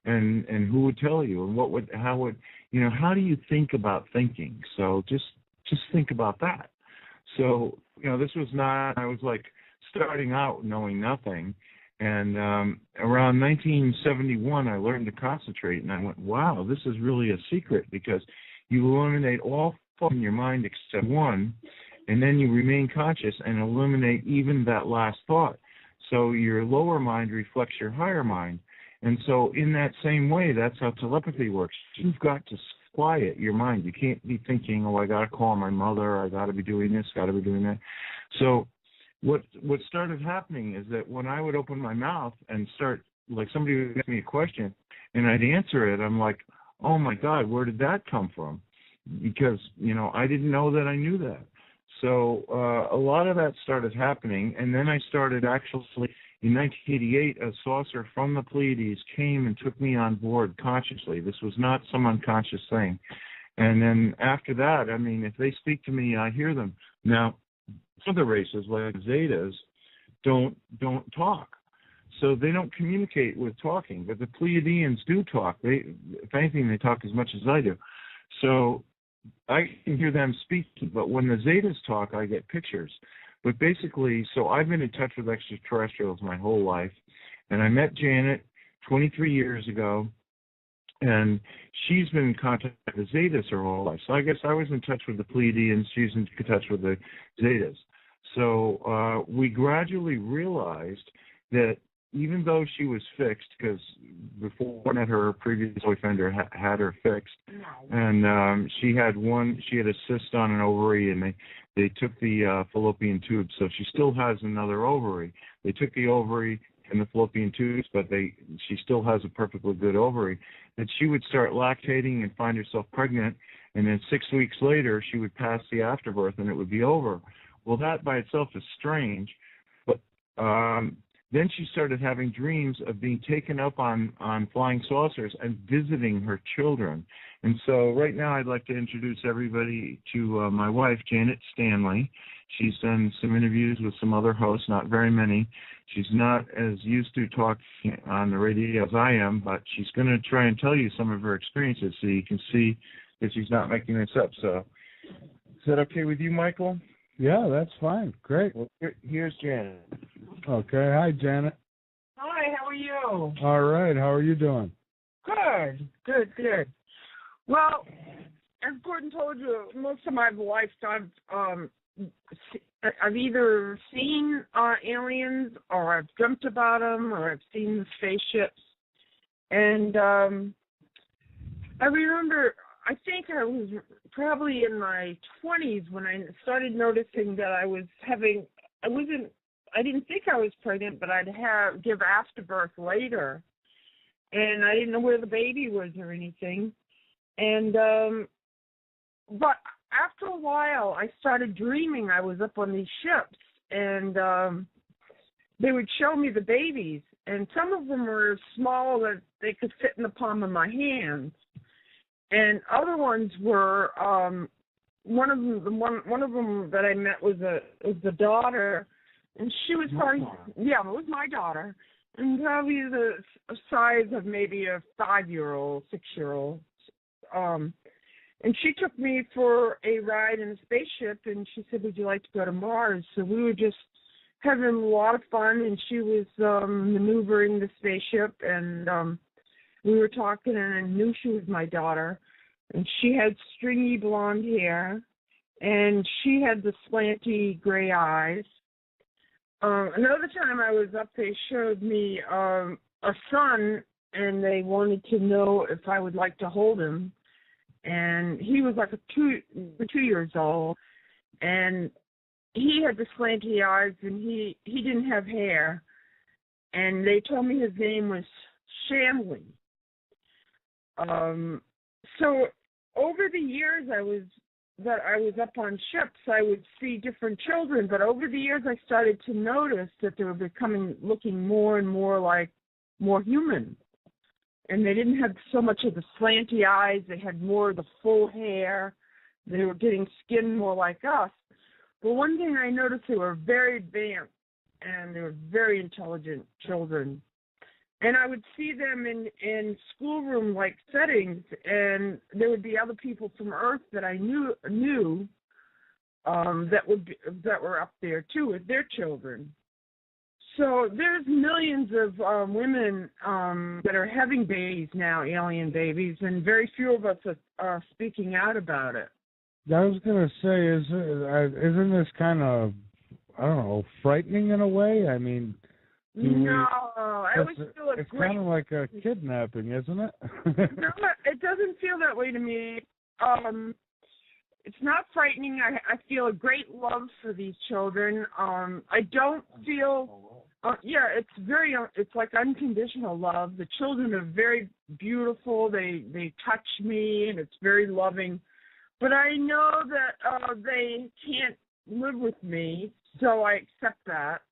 And who would tell you? And how do you think about thinking? So just think about that. So, you know, this was not, I was like starting out knowing nothing. And around 1971, I learned to concentrate, and I went, wow, this is really a secret, because you eliminate all thought in your mind except one, and then you remain conscious and eliminate even that last thought. So your lower mind reflects your higher mind. And so in that same way, that's how telepathy works. You've got to quiet your mind. You can't be thinking, oh, I got to call my mother, I got to be doing this, got to be doing that. So what started happening is that when I would open my mouth and start, like somebody would ask me a question and I'd answer it, I'm like, oh my God, where did that come from? Because, you know, I didn't know that I knew that. So a lot of that started happening, and then I started actually, in 1988, a saucer from the Pleiades came and took me on board consciously. This was not some unconscious thing. And then after that, I mean, if they speak to me, I hear them. Now, other races like Zetas don't talk, so they don't communicate with talking. But the Pleiadians do talk. If anything, they talk as much as I do. So I can hear them speaking. But when the Zetas talk, I get pictures. But basically, so I've been in touch with extraterrestrials my whole life, and I met Janet 23 years ago, and she's been in contact with the Zetas her whole life. So I guess I was in touch with the Pleiadians, she's in touch with the Zetas. So we gradually realized that even though she was fixed, because before I met her previous boyfriend had her fixed, and she had a cyst on an ovary, and they took the fallopian tubes, so she still has another ovary. They took the ovary and the fallopian tubes, but she still has a perfectly good ovary. That she would start lactating and find herself pregnant, and then 6 weeks later she would pass the afterbirth and it would be over. Well, that by itself is strange, but then she started having dreams of being taken up on flying saucers and visiting her children. And so right now I'd like to introduce everybody to my wife, Janet Stanley. She's done some interviews with some other hosts, not very many. She's not as used to talking on the radio as I am, but she's going to try and tell you some of her experiences so you can see that she's not making this up. So is that okay with you, Michael? Yeah, that's fine. Great. Well, here's Janet. Okay. Hi, Janet. Hi, how are you? All right. How are you doing? Good. Well, as Gordon told you, most of my life I've either seen aliens, or I've dreamt about them, or I've seen the spaceships. And I remember, I think I was probably in my 20s when I started noticing that I didn't think I was pregnant, but I'd give afterbirth later. And I didn't know where the baby was or anything. And, but after a while, I started dreaming I was up on these ships, and they would show me the babies. And some of them were small that they could fit in the palm of my hand. And other ones were, one of them that I met was the daughter, and she was probably, it was my daughter, and probably the size of maybe a 5-year-old, 6-year-old. And she took me for a ride in a spaceship, and she said, "Would you like to go to Mars?" So we were just having a lot of fun, and she was maneuvering the spaceship, and we were talking, and I knew she was my daughter. And she had stringy blonde hair, and she had the slanty gray eyes. Another time I was up, they showed me a son, and they wanted to know if I would like to hold him. And he was like 2 years old, and he had the slanty eyes, and he didn't have hair. And they told me his name was Shanley. So over the years I was up on ships, I would see different children, but over the years I started to notice that they were looking more and more like more human. And they didn't have so much of the slanty eyes, they had more of the full hair, they were getting skin more like us. But one thing I noticed, they were very advanced, and they were very intelligent children. And I would see them in schoolroom-like settings, and there would be other people from Earth that I knew that were up there too with their children. So there's millions of women that are having babies now, alien babies, and very few of us are speaking out about it. I was going to say, isn't this kind of, I don't know, frightening in a way? I mean, no, I always feel it's kind of like a kidnapping, isn't it? No, it doesn't feel that way to me. It's not frightening. I feel a great love for these children. I don't feel, it's like unconditional love. The children are very beautiful. They touch me, and it's very loving. But I know that they can't live with me, so I accept that.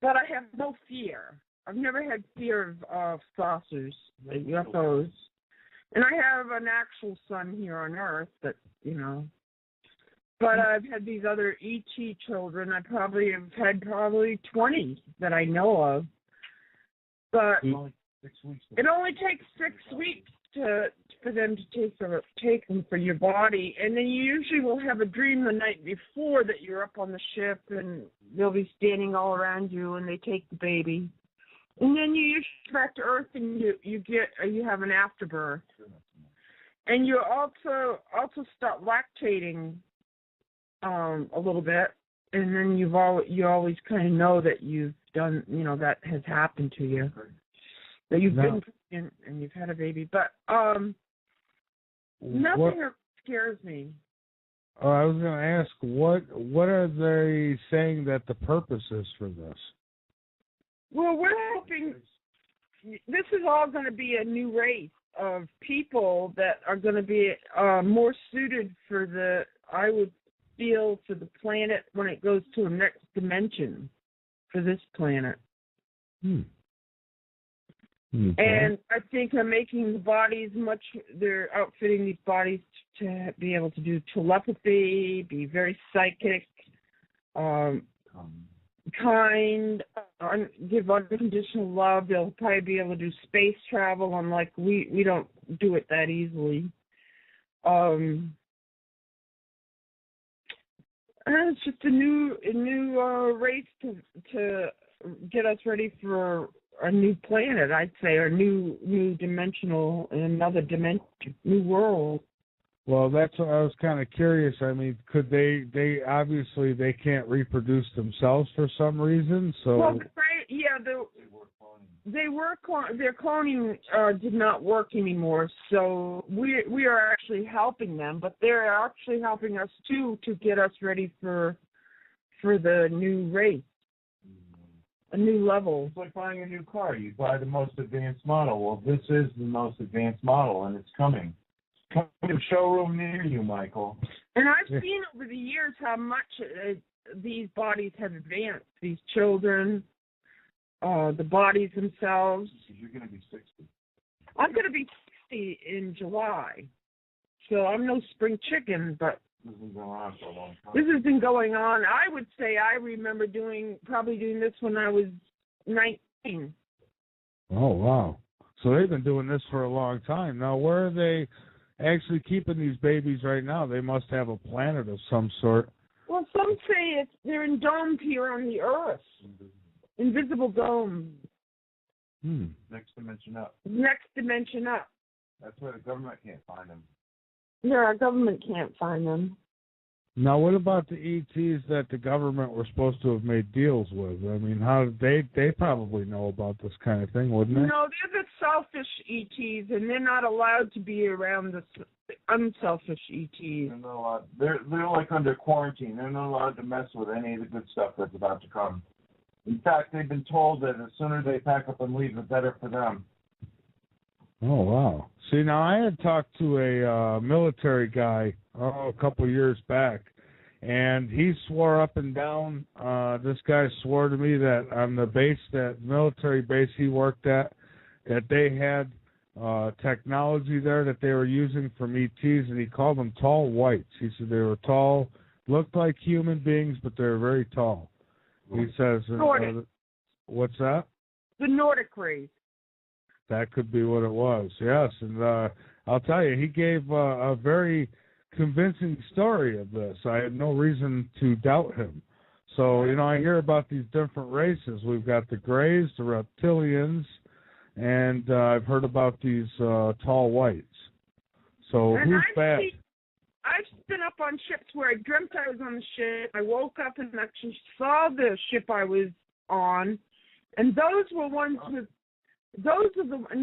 But I have no fear. I've never had fear of saucers, UFOs. And I have an actual son here on Earth that, But I've had these other ET children. I probably have had 20 that I know of. But it only takes 6 weeks for them to take them for your body. And then you usually will have a dream the night before that you're up on the ship, and they'll be standing all around you, and they take the baby. And then you usually go back to Earth, and you have an afterbirth. And you also start lactating a little bit, and then you always kind of know that you've done, that has happened to you, that you've been pregnant and you've had a baby. But nothing scares me. I was going to ask, what are they saying that the purpose is for this? Well, we're hoping this is all going to be a new race of people that are going to be more suited for I would feel, for the planet when it goes to a next dimension for this planet. Okay. And I think they're making the bodies they're outfitting these bodies to be able to do telepathy, be very psychic, kind, give unconditional love. They'll probably be able to do space travel, unlike we don't do it that easily. And it's just a new race to get us ready for a new planet, I'd say, or new dimensional, another dimension, new world. Well, that's what I was kind of curious. I mean, could they obviously they can't reproduce themselves for some reason, so. Well, their cloning did not work anymore, so we are actually helping them, but they're actually helping us too to get us ready for the new race, a new level. It's like buying a new car. You buy the most advanced model. Well, this is the most advanced model, and it's coming. Come to a showroom near you, Michael. And I've seen over the years how much these bodies have advanced, these children. The bodies themselves. You're going to be 60. I'm going to be 60 in July. So I'm no spring chicken, but this has been around for a long time. This has been going on. I would say I remember probably doing this when I was 19. Oh, wow. So they've been doing this for a long time. Now, where are they actually keeping these babies right now? They must have a planet of some sort. Well, some say they're in domes here on the Earth. Invisible domes. Next dimension up. Next dimension up. That's why the government can't find them. Yeah, our government can't find them. Now, what about the ETs that the government were supposed to have made deals with? I mean, how did they probably know about this kind of thing, wouldn't they? No, they're the selfish ETs, and they're not allowed to be around the unselfish ETs. They're not allowed. They're like under quarantine. They're not allowed to mess with any of the good stuff that's about to come. In fact, they've been told that the sooner they pack up and leave, the better for them. Oh, wow. See, now I had talked to a military guy a couple of years back, and he swore up and down, this guy swore to me that on the base, that military base he worked at, that they had technology there that they were using from ETs, and he called them tall whites. He said they were tall, looked like human beings, but they were very tall. He says, what's that? The Nordic race. That could be what it was, yes. And I'll tell you, he gave a very convincing story of this. I had no reason to doubt him. So, I hear about these different races. We've got the Greys, the Reptilians, and I've heard about these tall whites. So and who's bad? I've been up on ships where I dreamt I was on the ship. I woke up and actually saw the ship I was on, and those were ones with and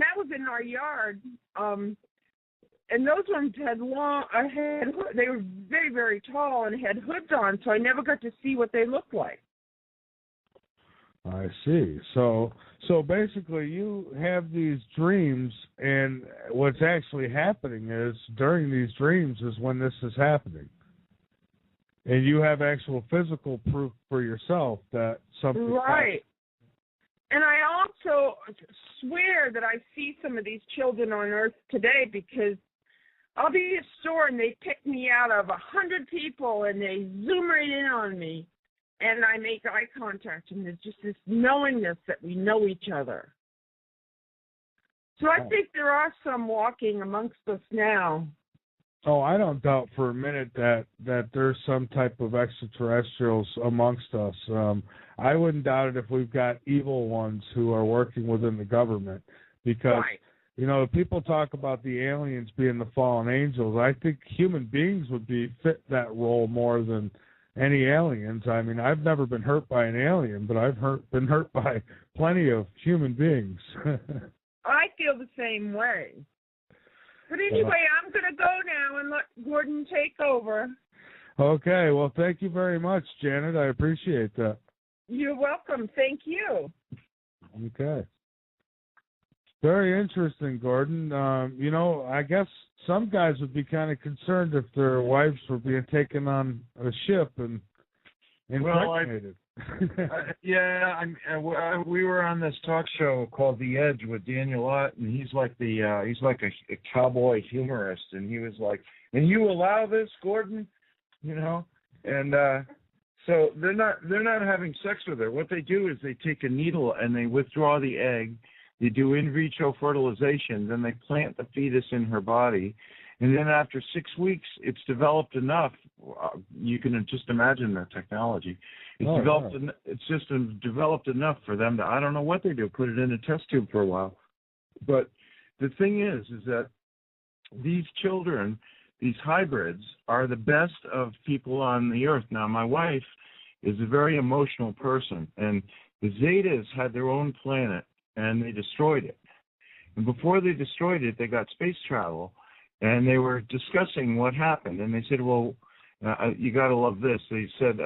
that was in our yard. And those ones had they were very, very tall and had hoods on, so I never got to see what they looked like. I see. So basically you have these dreams, and what's actually happening is during these dreams is when this is happening. And you have actual physical proof for yourself that something's right. happening. And I also swear that I see some of these children on Earth today, because I'll be at a store and they pick me out of 100 people and they zoom right in on me, and I make eye contact, and there's just this knowingness that we know each other. So I think there are some walking amongst us now. Oh, I don't doubt for a minute that there's some type of extraterrestrials amongst us. I wouldn't doubt it if we've got evil ones who are working within the government, because, people talk about the aliens being the fallen angels. I think human beings would fit that role more than any aliens. I mean, I've never been hurt by an alien, but I've been hurt by plenty of human beings. I feel the same way. But anyway, I'm going to go now and let Gordon take over. Okay. Well, thank you very much, Janet. I appreciate that. You're welcome. Thank you. Okay. Very interesting, Gordon. I guess some guys would be kind of concerned if their wives were being taken on a ship and impregnated. We were on this talk show called The Edge with Daniel Ott, and he's like a cowboy humorist, and he was like, "And you allow this, Gordon?" And so they're not having sex with her. What they do is they take a needle and they withdraw the egg. They do in vitro fertilization, then they plant the fetus in her body, and then after 6 weeks, it's developed enough. You can just imagine the technology. It's just developed enough for them to, I don't know what they do, put it in a test tube for a while. But the thing is that these children, these hybrids, are the best of people on the earth. Now, my wife is a very emotional person, and the Zetas had their own planet, and they destroyed it. And before they destroyed it, they got space travel, and they were discussing what happened. And they said, well, you got to love this. They said,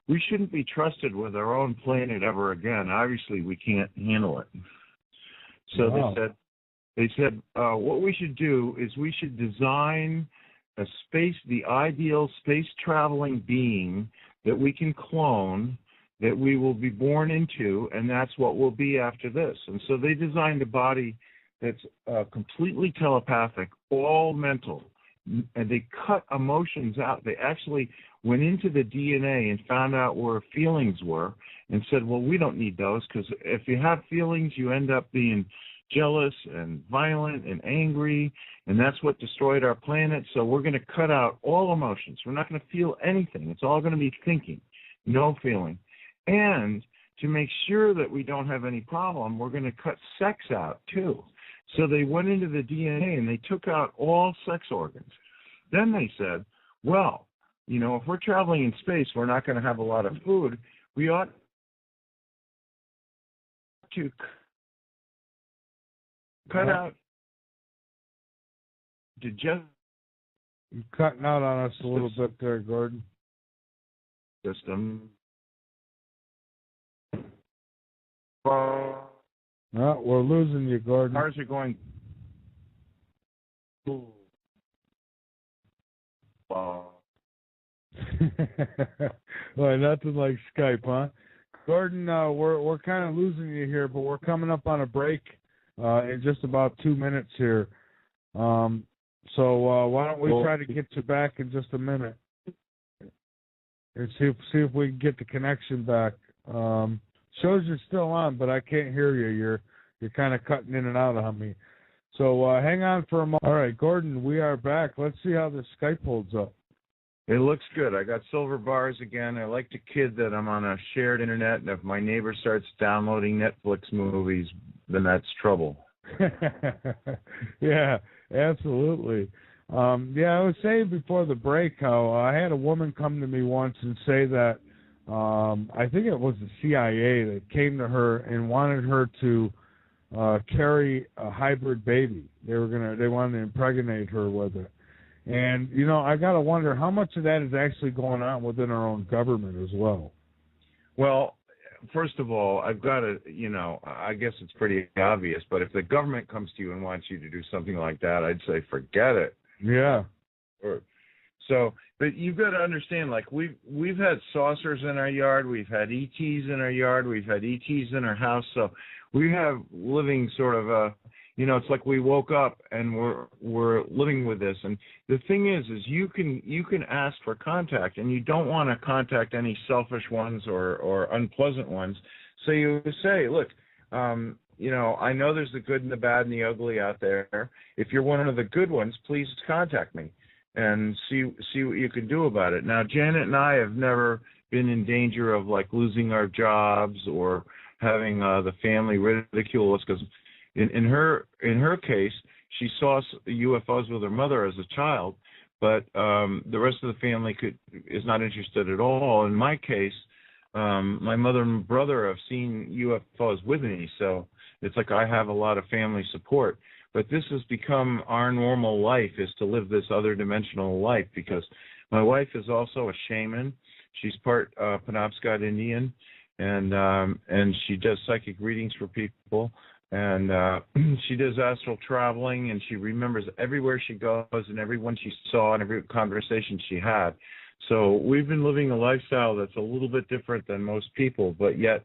we shouldn't be trusted with our own planet ever again. Obviously, we can't handle it. So they said, what we should do is we should design the ideal space traveling being that we can clone, that we will be born into, and that's what we'll be after this. And so they designed a body that's completely telepathic, all mental, and they cut emotions out. They actually went into the DNA and found out where feelings were and said, well, we don't need those, because if you have feelings, you end up being jealous and violent and angry, and that's what destroyed our planet. So we're going to cut out all emotions. We're not going to feel anything. It's all going to be thinking, no feeling. And to make sure that we don't have any problem, we're going to cut sex out too. So they went into the DNA and they took out all sex organs. Then they said, well, if we're traveling in space, we're not going to have a lot of food. We ought to cut out You're cutting out on us a little bit there, Gordon. System. No, we're losing you, Gordon. Cars are going. Well, nothing like Skype, huh? Gordon, we're kind of losing you here, but we're coming up on a break in just about 2 minutes here. So why don't we try to get you back in just a minute and see if we can get the connection back. Shows you're still on, but I can't hear you. You're kind of cutting in and out on me. So hang on for a moment. All right, Gordon, we are back. Let's see how the Skype holds up. It looks good. I got silver bars again. I like to kid that I'm on a shared internet, and if my neighbor starts downloading Netflix movies, then that's trouble. Yeah, absolutely. I was saying before the break how I had a woman come to me once and say that I think it was the CIA that came to her and wanted her to carry a hybrid baby. They wanted to impregnate her with it. And, I got to wonder how much of that is actually going on within our own government as well. Well, first of all, I've got to, I guess it's pretty obvious, but if the government comes to you and wants you to do something like that, I'd say forget it. Yeah. So, but you've got to understand, like we've had saucers in our yard, we've had ETs in our yard, we've had ETs in our house. So we have living sort of it's like we woke up and we're living with this. And the thing is you can ask for contact, and you don't want to contact any selfish ones or unpleasant ones. So you say, look, I know there's the good and the bad and the ugly out there. If you're one of the good ones, please contact me and see what you can do about it. Now, Janet and I have never been in danger of like losing our jobs or having the family ridicule us, because in her case, she saw UFOs with her mother as a child, but the rest of the family is not interested at all. In my case, my mother and brother have seen UFOs with me, so it's like I have a lot of family support. But this has become our normal life, is to live this other dimensional life, because my wife is also a shaman. She's part Penobscot Indian, and she does psychic readings for people. And she does astral traveling, and she remembers everywhere she goes and everyone she saw and every conversation she had. So we've been living a lifestyle that's a little bit different than most people, but yet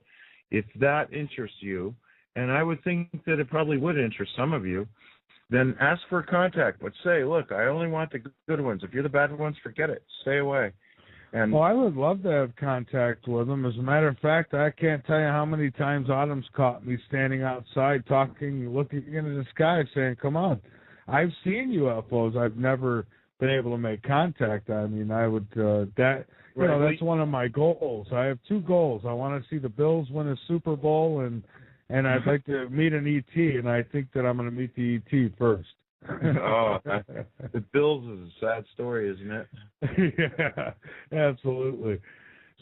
if that interests you, and I would think that it probably would interest some of you, then ask for contact. But say, look, I only want the good ones. If you're the bad ones, forget it. Stay away. Well, I would love to have contact with them. As a matter of fact, I can't tell you how many times Autumn's caught me standing outside talking, looking into the sky, saying, come on, I've seen UFOs. I've never been able to make contact. I mean, I would, that's one of my goals. I have two goals. I want to see the Bills win a Super Bowl, and I'd like to meet an ET, and I think that I'm going to meet the ET first. The Bills is a sad story, isn't it? Yeah, absolutely.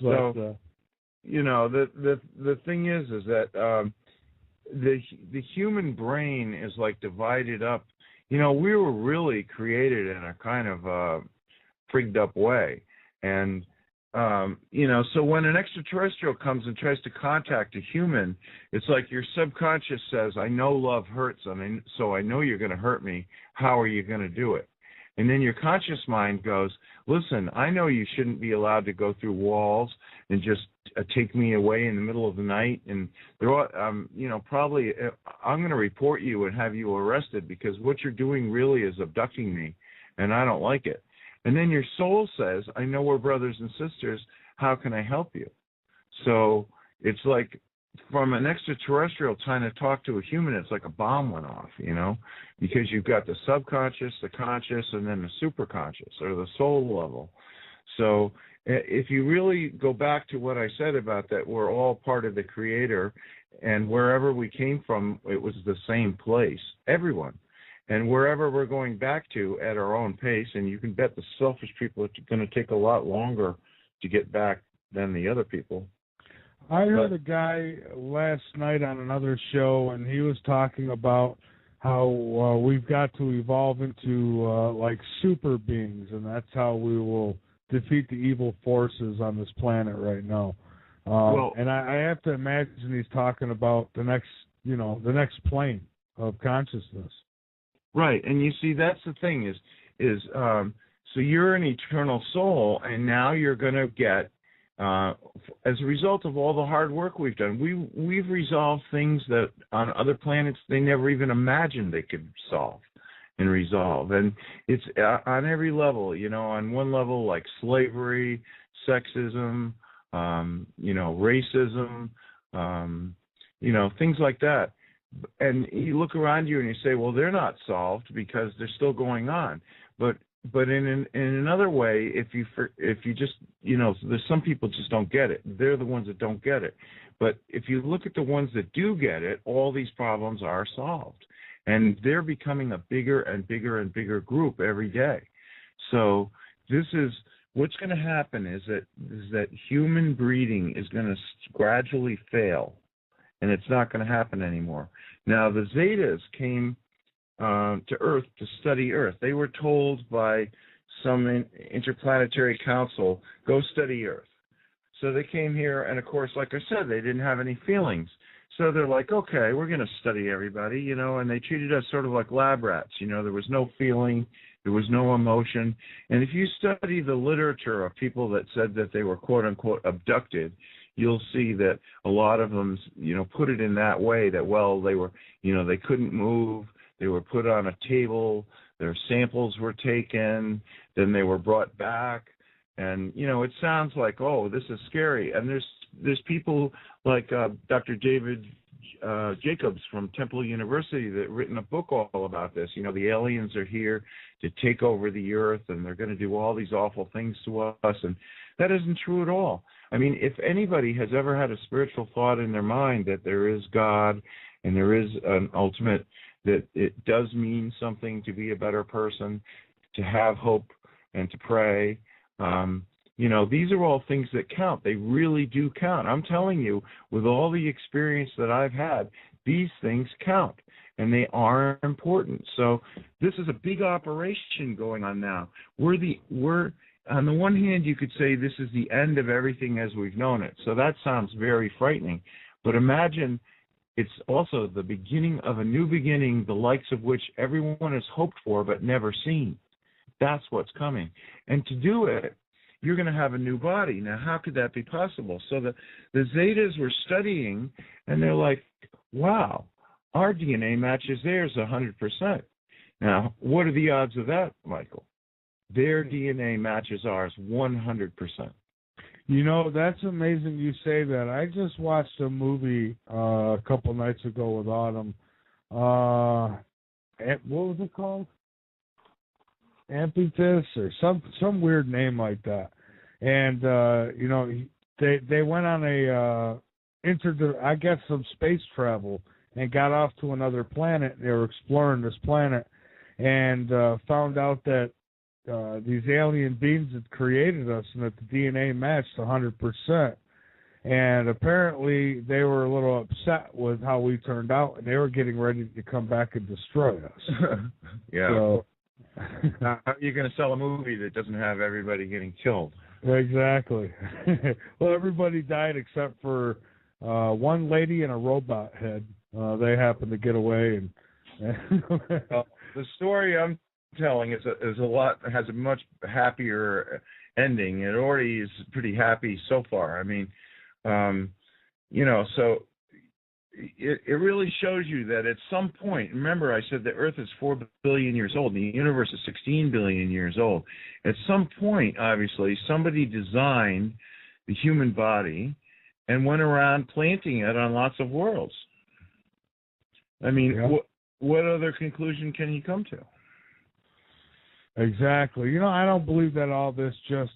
But, so, the thing is that the human brain is like divided up. We were really created in a kind of frigged up way, and so when an extraterrestrial comes and tries to contact a human, it's like your subconscious says, I know love hurts, so I know you're going to hurt me. How are you going to do it? And then your conscious mind goes, listen, I know you shouldn't be allowed to go through walls and just take me away in the middle of the night. And probably I'm going to report you and have you arrested, because what you're doing really is abducting me, and I don't like it. And then your soul says, I know we're brothers and sisters. How can I help you? So it's like from an extraterrestrial trying to talk to a human, it's like a bomb went off, you know, because you've got the subconscious, the conscious, and then the superconscious or the soul level. So if you really go back to what I said about that, we're all part of the Creator, and wherever we came from, it was the same place, everyone. And wherever we're going back to at our own pace, and you can bet the selfish people are going to take a lot longer to get back than the other people. I heard a guy last night on another show, and he was talking about how we've got to evolve into like super beings, and that's how we will defeat the evil forces on this planet right now. And I have to imagine he's talking about the next plane of consciousness. Right, and you see, that's the thing is so you're an eternal soul, and now you're going to get, as a result of all the hard work we've done, we've resolved things that on other planets they never even imagined they could solve and resolve. And it's on every level, you know, on one level like slavery, sexism, racism, things like that. And you look around you and you say, well, they're not solved because they're still going on. But in another way, if you just, there's some people just don't get it. They're the ones that don't get it. But if you look at the ones that do get it, all these problems are solved. And they're becoming a bigger and bigger and bigger group every day. So this is what's going to happen is that human breeding is going to gradually fail, and it's not going to happen anymore. Now, the Zetas came to Earth to study Earth. They were told by some interplanetary council, go study Earth. So they came here, and of course, like I said, they didn't have any feelings. So they're like, okay, we're going to study everybody, and they treated us sort of like lab rats. There was no feeling, there was no emotion. And if you study the literature of people that said that they were, quote unquote, abducted, you'll see that a lot of them, put it in that way that, well, they were, they couldn't move, they were put on a table, their samples were taken, then they were brought back. And, it sounds like, oh, this is scary. And there's people like Dr. David Jacobs from Temple University that written a book all about this. The aliens are here to take over the earth, and they're going to do all these awful things to us. And that isn't true at all. I mean, if anybody has ever had a spiritual thought in their mind that there is God and there is an ultimate, that it does mean something to be a better person, to have hope and to pray, these are all things that count. They really do count. I'm telling you, with all the experience that I've had, these things count, and they are important. So this is a big operation going on now. We're on the one hand, you could say this is the end of everything as we've known it. So that sounds very frightening. But imagine it's also the beginning of a new beginning, the likes of which everyone has hoped for but never seen. That's what's coming. And to do it, you're going to have a new body. Now, how could that be possible? So the Zetas were studying, and they're like, wow, our DNA matches theirs 100%. Now, what are the odds of that, Michael? Their DNA matches ours 100%. That's amazing you say that. I just watched a movie a couple nights ago with Autumn. What was it called? Ampitus or some weird name like that. And they went on some space travel and got off to another planet. They were exploring this planet and found out that these alien beings had created us and that the DNA matched 100%. And apparently they were a little upset with how we turned out, and they were getting ready to come back and destroy us. Yeah. So, how are you going to sell a movie that doesn't have everybody getting killed? Exactly. Well, everybody died except for one lady and a robot head. They happened to get away. Well, the story I'm telling has a much happier ending. It already is pretty happy so far. I mean, so it really shows you that at some point, remember I said the Earth is 4 billion years old, and the universe is 16 billion years old. At some point, obviously, somebody designed the human body and went around planting it on lots of worlds. I mean, Yeah. what other conclusion can you come to? Exactly. I don't believe that all this just,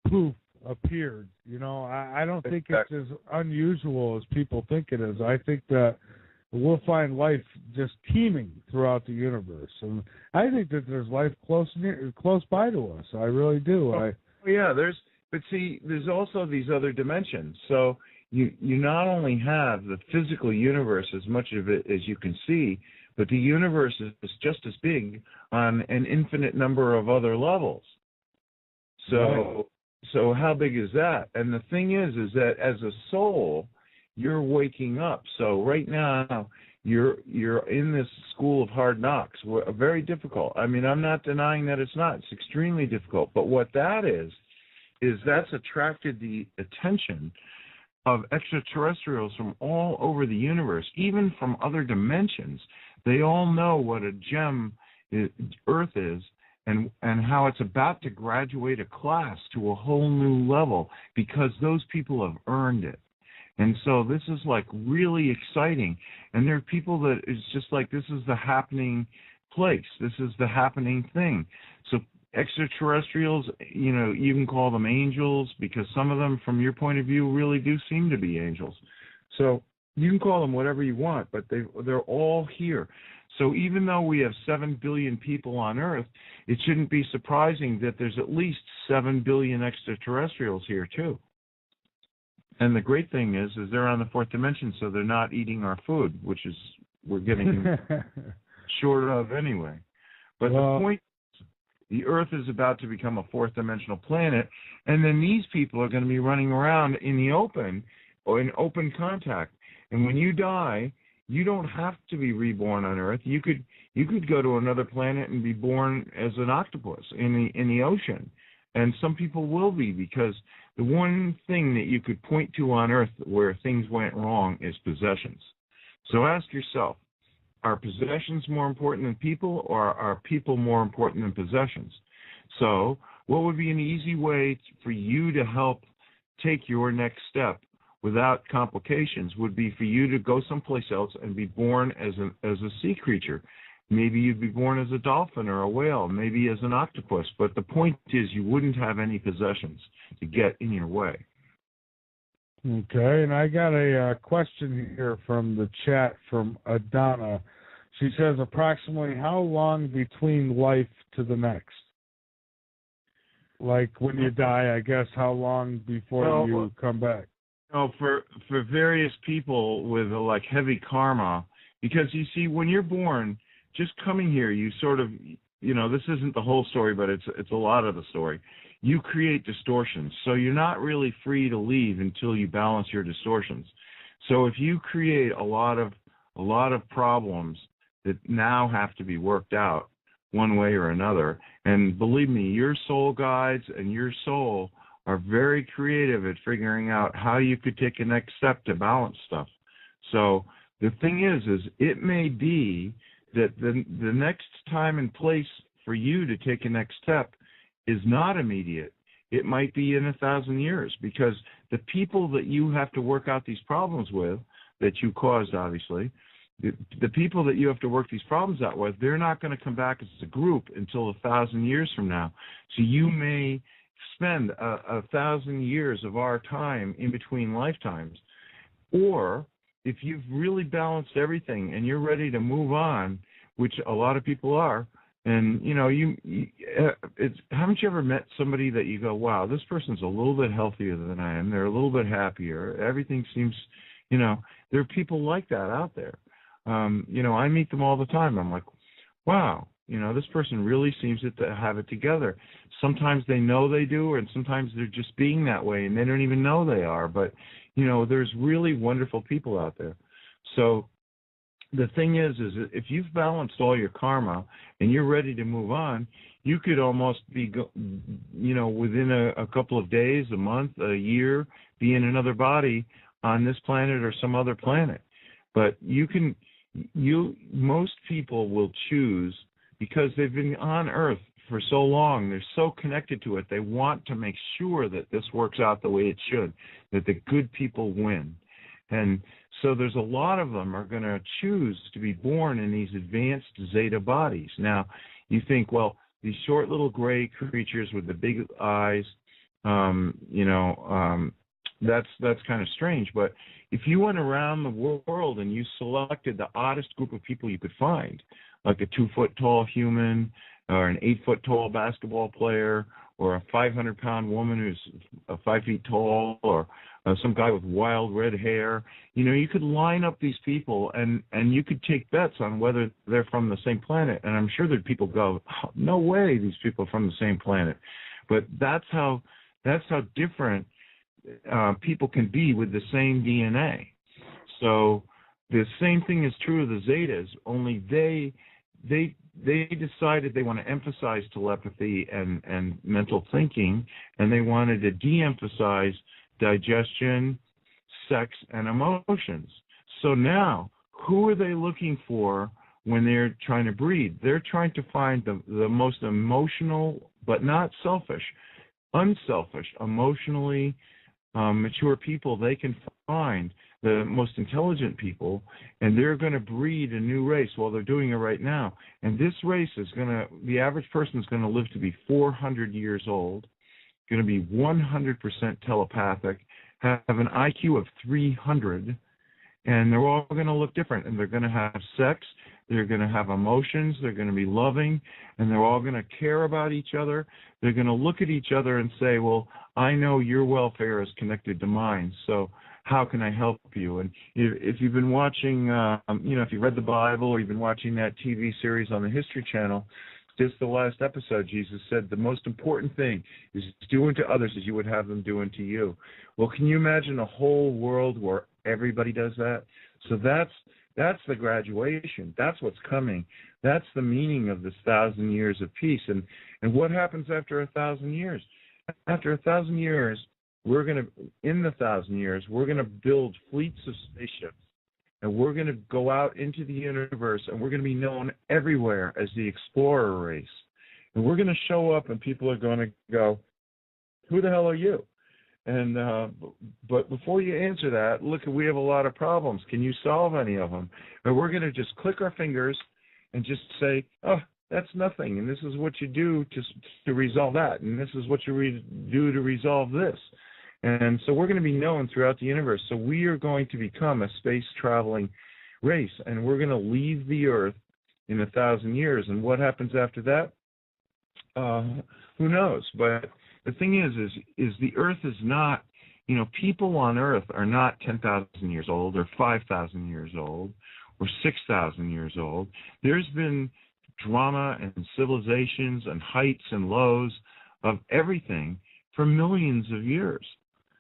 poof, appeared. I don't think it's as unusual as people think it is. I think that we'll find life just teeming throughout the universe, and I think that there's life close by to us. I really do. There's also these other dimensions. So you not only have the physical universe, as much of it as you can see, but the universe is just as big on an infinite number of other levels. So how big is that? And the thing is that as a soul, you're waking up. So right now, you're in this school of hard knocks. Very difficult. I mean, I'm not denying that it's not. It's extremely difficult. But what that is that's attracted the attention of extraterrestrials from all over the universe, even from other dimensions. They all know what a gem Earth is, and how it's about to graduate a class to a whole new level because those people have earned it. And so this is like really exciting. And there are people that it's just like this is the happening place. This is the happening thing. So extraterrestrials, you can call them angels because some of them, from your point of view, really do seem to be angels. So you can call them whatever you want, but they're all here. So even though we have 7 billion people on Earth, it shouldn't be surprising that there's at least 7 billion extraterrestrials here too. And the great thing is they're on the fourth dimension, so they're not eating our food, which is we're getting short of anyway. But the point is, the Earth is about to become a fourth dimensional planet, and then these people are going to be running around in the open or in open contact. And when you die, you don't have to be reborn on Earth. You could go to another planet and be born as an octopus in the ocean. And some people will be, because the one thing that you could point to on Earth where things went wrong is possessions. So ask yourself, are possessions more important than people, or are people more important than possessions? So what would be an easy way for you to help take your next step without complications would be for you to go someplace else and be born as a sea creature. Maybe you'd be born as a dolphin or a whale, maybe as an octopus. But the point is you wouldn't have any possessions to get in your way. Okay, and I got a question here from the chat from Adana. She says, approximately how long between life to the next? Like when you die, I guess, how long before you come back? For various people with like heavy karma, because you see, when you're born, just coming here, you sort of, this isn't the whole story, but it's a lot of the story. You create distortions, so you're not really free to leave until you balance your distortions. So if you create a lot of problems that now have to be worked out one way or another, and believe me, your soul guides and your soul are very creative at figuring out how you could take a next step to balance stuff. So the thing is it may be that the next time and place for you to take a next step is not immediate. It might be in 1,000 years, because the people that you have to work out these problems with, that you caused, obviously, the people that you have to work these problems out with, they're not going to come back as a group until 1,000 years from now. So you may spend 1,000 years of our time in between lifetimes. Or if you've really balanced everything and you're ready to move on, which a lot of people are, and haven't you ever met somebody that you go, wow, this person's a little bit healthier than I am, they're a little bit happier, everything seems, there are people like that out there. I meet them all the time. I'm like, wow, this person really seems to have it together. Sometimes they know they do, and sometimes they're just being that way, and they don't even know they are. But, there's really wonderful people out there. So the thing is if you've balanced all your karma and you're ready to move on, you could almost be, within a couple of days, a month, a year, be in another body on this planet or some other planet. But most people will choose, because they've been on Earth for so long, they're so connected to it, they want to make sure that this works out the way it should, that the good people win. And so there's a lot of them are going to choose to be born in these advanced Zeta bodies. Now, you think, well, these short little gray creatures with the big eyes, that's kind of strange. But if you went around the world and you selected the oddest group of people you could find, like a 2-foot-tall human or an 8-foot-tall basketball player or a 500-pound woman who's 5 feet tall or some guy with wild red hair, you could line up these people and you could take bets on whether they're from the same planet. And I'm sure that people go, oh, no way these people are from the same planet. But that's how different people can be with the same DNA. So the same thing is true of the Zetas, only they decided they want to emphasize telepathy and mental thinking, and they wanted to de-emphasize digestion, sex, and emotions. So now, who are they looking for when they're trying to breed? They're trying to find the most emotional, but not selfish, unselfish, emotionally mature people they can find, the most intelligent people, and they're going to breed a new race. Well, they're doing it right now. And this race is the average person is going to live to be 400 years old, going to be 100% telepathic, have an IQ of 300, and they're all going to look different. And they're going to have sex, they're going to have emotions, they're going to be loving, and they're all going to care about each other. They're going to look at each other and say, well, I know your welfare is connected to mine, so how can I help you? And if you've been watching, if you read the Bible or you've been watching that TV series on the History Channel, just the last episode, Jesus said the most important thing is do unto others as you would have them do unto you. Well, can you imagine a whole world where everybody does that? So that's the graduation. That's what's coming. That's the meaning of this 1,000 years of peace. And what happens after 1,000 years? After 1,000 years, we're going to build fleets of spaceships, and we're going to go out into the universe, and we're going to be known everywhere as the explorer race. And we're going to show up, and people are going to go, who the hell are you? And but before you answer that, look, we have a lot of problems. Can you solve any of them? And we're going to just click our fingers and just say, oh, that's nothing, and this is what you do to resolve that, and this is what you do to resolve this. And so we're going to be known throughout the universe. So we are going to become a space-traveling race, and we're going to leave the Earth in 1,000 years. And what happens after that? Who knows? But the thing is the Earth is not, people on Earth are not 10,000 years old or 5,000 years old or 6,000 years old. There's been drama and civilizations and heights and lows of everything for millions of years.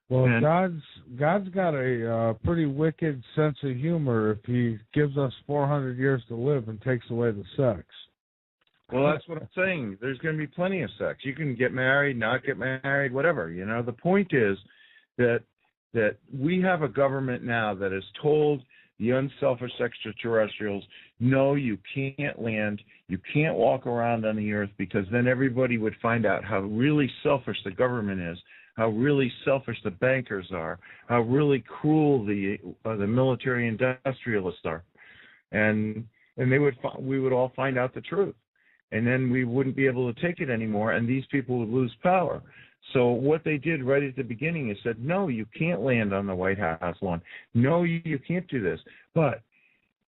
Well, God's got a pretty wicked sense of humor if he gives us 400 years to live and takes away the sex. Well, that's what I'm saying. There's going to be plenty of sex. You can get married, not get married, whatever. The point is that we have a government now that has told the unselfish extraterrestrials, no, you can't land, you can't walk around on the Earth, because then everybody would find out how really selfish the government is, how really selfish the bankers are, how really cruel the military industrialists are, and we would all find out the truth, and then we wouldn't be able to take it anymore, and these people would lose power. So what they did right at the beginning is said, no, you can't land on the White House lawn. No, you can't do this. But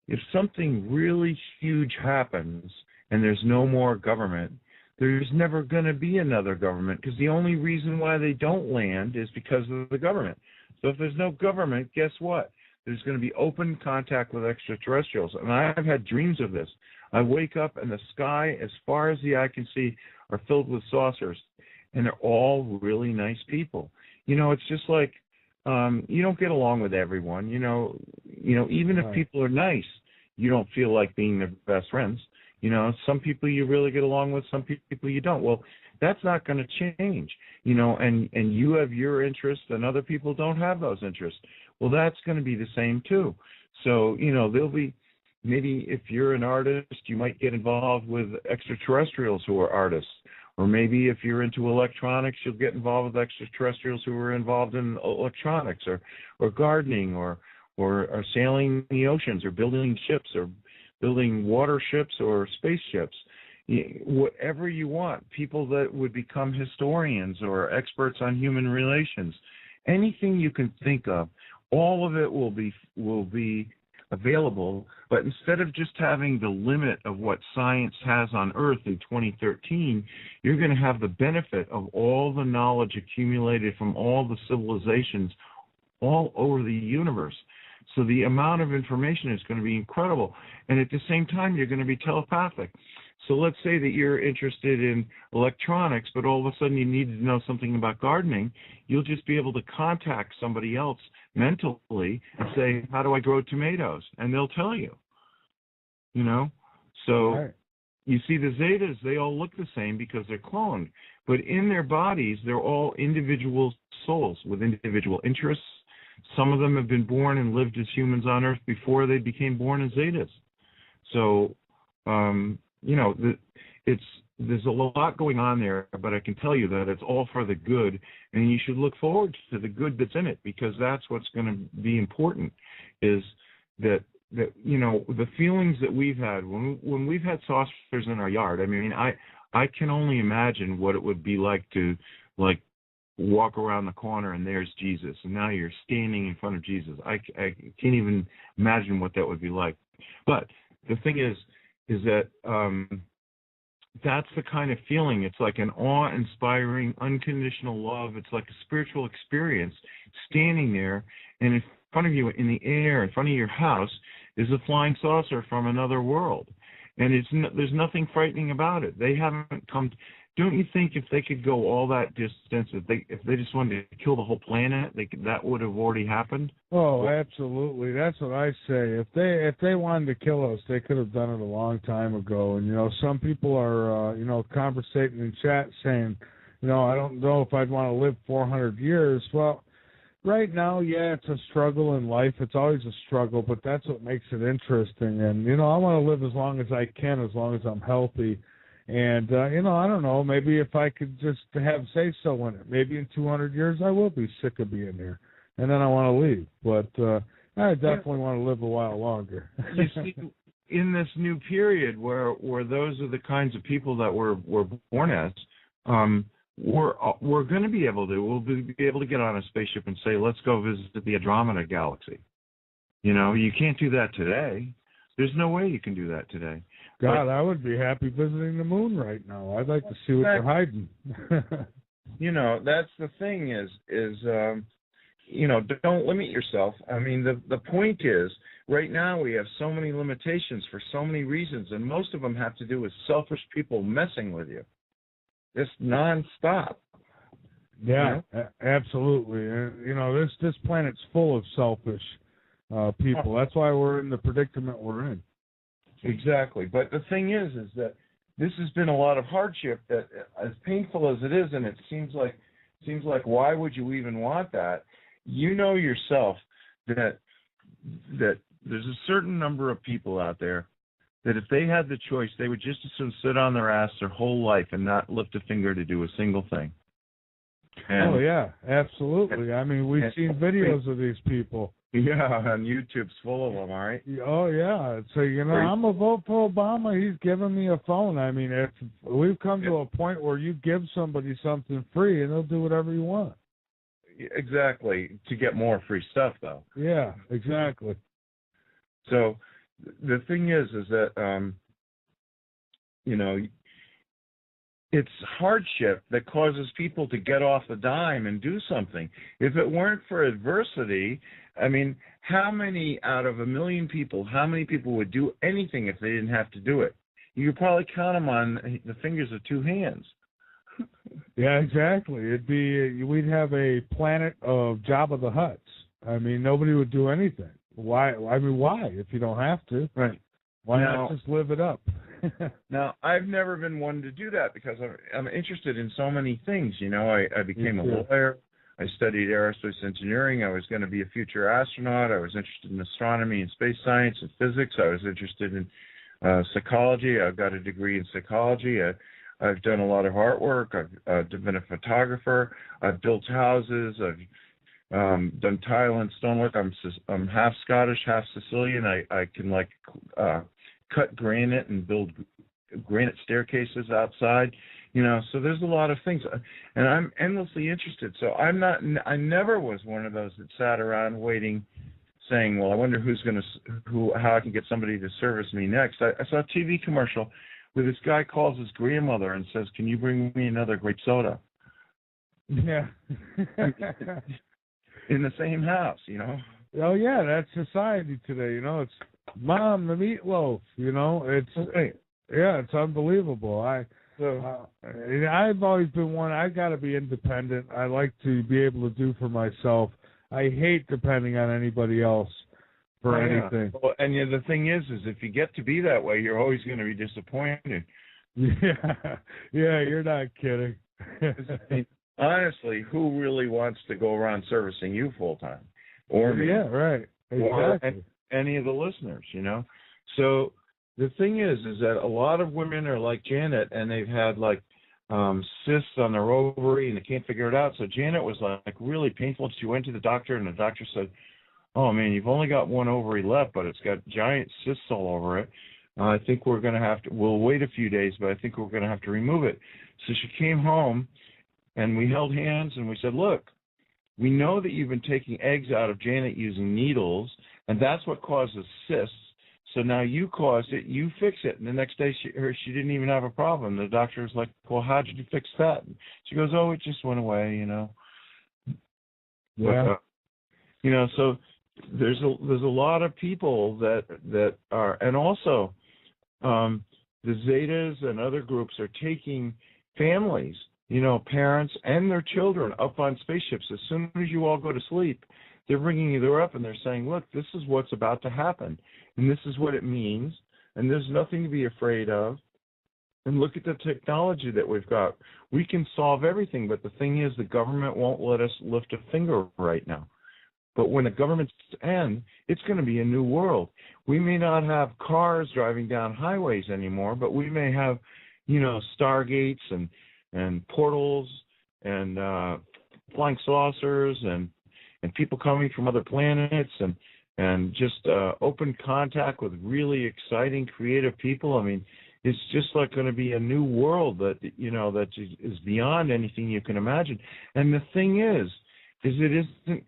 if something really huge happens and there's no more government, there's never going to be another government, because the only reason why they don't land is because of the government. So if there's no government, guess what? There's going to be open contact with extraterrestrials. And I've had dreams of this. I wake up and the sky, as far as the eye can see, are filled with saucers. And they're all really nice people. It's just like you don't get along with everyone. Even if people are nice, you don't feel like being their best friends. Some people you really get along with, some people you don't. Well, that's not going to change. And you have your interests, and other people don't have those interests. Well, that's going to be the same too. So, there'll be, maybe if you're an artist, you might get involved with extraterrestrials who are artists. Or maybe if you're into electronics, you'll get involved with extraterrestrials who are involved in electronics or gardening or sailing the oceans or building ships or building water ships or spaceships. Whatever you want, people that would become historians or experts on human relations, anything you can think of, all of it will be available. But instead of just having the limit of what science has on Earth in 2013, you're going to have the benefit of all the knowledge accumulated from all the civilizations all over the universe. So the amount of information is going to be incredible. And at the same time, you're going to be telepathic. So let's say that you're interested in electronics, but all of a sudden you need to know something about gardening. You'll just be able to contact somebody else mentally and say, how do I grow tomatoes? And they'll tell you, So right. You see the Zetas, they all look the same because they're cloned. But in their bodies, they're all individual souls with individual interests. Some of them have been born and lived as humans on Earth before they became born as Zetas. So, there's a lot going on there, but I can tell you that it's all for the good, and you should look forward to the good that's in it, because that's what's going to be important, is that the feelings that we've had when we've had saucers in our yard. I mean, I can only imagine what it would be like to walk around the corner and there's Jesus, and now you're standing in front of Jesus. I can't even imagine what that would be like. But the thing is that that's the kind of feeling. It's like an awe-inspiring, unconditional love. It's like a spiritual experience standing there, and in front of you in the air, in front of your house, is a flying saucer from another world. And there's nothing frightening about it. They haven't come. Don't you think if they could go all that distance, if they just wanted to kill the whole planet, that would have already happened? Oh, absolutely. That's what I say. If they wanted to kill us, they could have done it a long time ago. And some people are conversating in chat saying, I don't know if I'd want to live 400 years. Well, right now, yeah, it's a struggle in life. It's always a struggle, but that's what makes it interesting. And I want to live as long as I can, as long as I'm healthy. And, I don't know, maybe if I could just have say-so in it, maybe in 200 years I will be sick of being here, and then I want to leave. But I definitely want to live a while longer. You see, in this new period where those are the kinds of people that we're born as, we're going to be able to, we'll be able to get on a spaceship and say, let's go visit the Andromeda Galaxy. You can't do that today. There's no way you can do that today. God, I would be happy visiting the moon right now. I'd like to see what they're hiding. That's the thing is don't limit yourself. I mean, the point is, right now we have so many limitations for so many reasons, and most of them have to do with selfish people messing with you. Just nonstop. Yeah, absolutely. This planet's full of selfish people. That's why we're in the predicament we're in. Exactly. But the thing is that this has been a lot of hardship, that as painful as it is, and it seems like why would you even want that? Yourself that there's a certain number of people out there that if they had the choice, they would just as soon sit on their ass their whole life and not lift a finger to do a single thing. Oh, yeah, absolutely. I mean, we've seen videos of these people. Yeah, and YouTube's full of them, all right? Oh, yeah. So, I'm a vote for Obama. He's giving me a phone. I mean, if we've come to a point where you give somebody something free, and they'll do whatever you want. Exactly, to get more free stuff, though. Yeah, exactly. So the thing is that, it's hardship that causes people to get off the dime and do something. If it weren't for adversity, I mean, how many out of 1 million people, how many people would do anything if they didn't have to do it? You could probably count them on the fingers of 2 hands. Yeah, exactly. We'd have a planet of Jabba the Hutts. I mean, nobody would do anything. Why? I mean, why if you don't have to? Right. Why not just live it up? Now, I've never been one to do that because I'm interested in so many things. I became a lawyer. I studied aerospace engineering. I was going to be a future astronaut. I was interested in astronomy and space science and physics. I was interested in psychology. I've got a degree in psychology. I've done a lot of artwork. I've been a photographer. I've built houses. I've done tile and stonework. I'm half Scottish, half Sicilian. I can cut granite and build granite staircases outside. So there's a lot of things, and I'm endlessly interested. So I never was one of those that sat around waiting, saying, well, I wonder how I can get somebody to service me next. I saw a TV commercial where this guy calls his grandmother and says, can you bring me another grape soda? Yeah. In the same house, Oh yeah, that's society today. It's Mom, the meatloaf. It's right. Yeah, it's unbelievable. I've always been one. I got to be independent. I like to be able to do for myself. I hate depending on anybody else for anything. Well, and the thing is if you get to be that way, you're always going to be disappointed. Yeah, you're not kidding. Honestly, who really wants to go around servicing you full time? Or me? Yeah, right. Exactly. Or any of the listeners, So the thing is that a lot of women are like Janet, and they've had cysts on their ovary, and they can't figure it out. So Janet was really painful. She went to the doctor, and the doctor said, "Oh man, you've only got one ovary left, but it's got giant cysts all over it. I think we're going to have to. We'll wait a few days, but I think we're going to have to remove it." So she came home, and we held hands, and we said, "Look, we know that you've been taking eggs out of Janet using needles, and that's what causes cysts. So now you caused it, you fix it." And the next day she didn't even have a problem. The doctor was like, "Well, how did you fix that?" And she goes, "Oh, it just went away, Yeah. But, so there's a lot of people that are, and also the Zetas and other groups are taking families, parents and their children up on spaceships. As soon as you all go to sleep, they're bringing you up and they're saying, look, this is what's about to happen, and this is what it means, and there's nothing to be afraid of. And look at the technology that we've got. We can solve everything, but the thing is the government won't let us lift a finger right now. But when the governments end, it's going to be a new world. We may not have cars driving down highways anymore, but we may have, stargates and portals and flying saucers and people coming from other planets and just open contact with really exciting, creative people. I mean, it's just going to be a new world that is beyond anything you can imagine. And the thing is it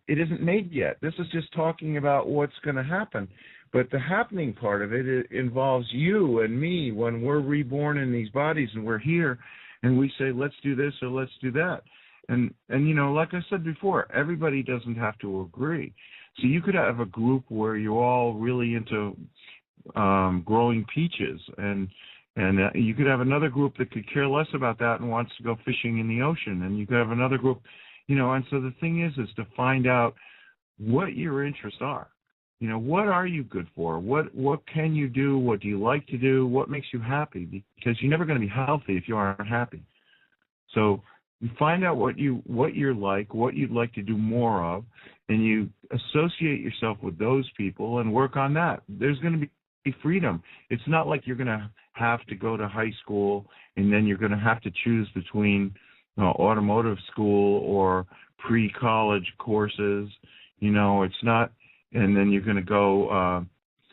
isn't made yet. This is just talking about what's going to happen. But the happening part of it involves you and me when we're reborn in these bodies and we're here and we say, let's do this or let's do that. And like I said before, everybody doesn't have to agree. So you could have a group where you're all really into growing peaches, and you could have another group that could care less about that and wants to go fishing in the ocean, and you could have another group, and so the thing is to find out what your interests are. What are you good for? What can you do? What do you like to do? What makes you happy? Because you're never going to be healthy if you aren't happy. So you find out what you're like, what you'd like to do more of, and you associate yourself with those people and work on that. There's going to be freedom. It's not like you're going to have to go to high school and then you're going to have to choose between automotive school or pre-college courses. It's not, and then you're going to go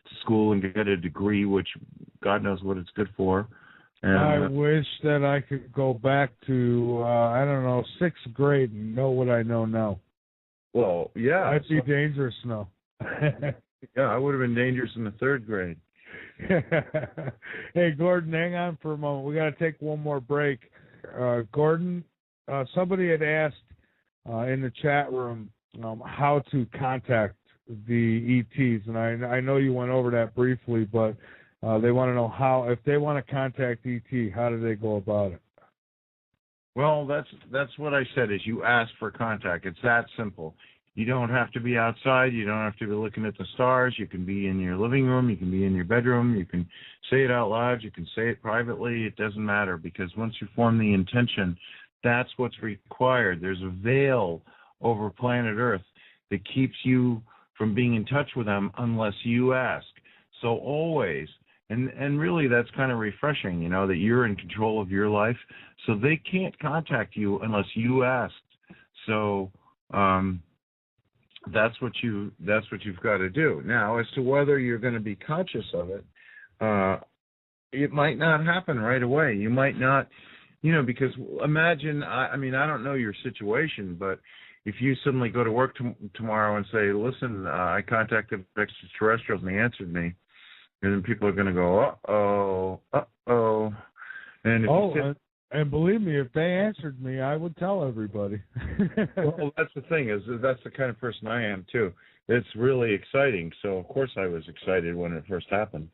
to school and get a degree, which God knows what it's good for. And I wish that I could go back to, sixth grade and know what I know now. Well, yeah. I'd be dangerous now. Yeah, I would have been dangerous in the third grade. Hey, Gordon, hang on for a moment. We got to take one more break. Gordon, somebody had asked in the chat room how to contact the ETs, and I know you went over that briefly, but they want to know how, if they want to contact ET, how do they go about it? Well, that's what I said, is you ask for contact. It's that simple. You don't have to be outside. You don't have to be looking at the stars. You can be in your living room. You can be in your bedroom. You can say it out loud. You can say it privately. It doesn't matter, because once you form the intention, that's what's required. There's a veil over planet Earth that keeps you from being in touch with them unless you ask. So always, and really that's kind of refreshing, you know, that you're in control of your life. So they can't contact you unless you ask. So that's what you've got to do. Now, as to whether you're going to be conscious of it, it might not happen right away. You might not, you know, because imagine, I mean, I don't know your situation, but if you suddenly go to work tomorrow and say, listen, I contacted extraterrestrials and they answered me, and then people are going to go, uh-oh. And if and believe me, if they answered me, I would tell everybody. Well, that's the thing, is that's the kind of person I am, too. It's really exciting. So, of course, I was excited when it first happened.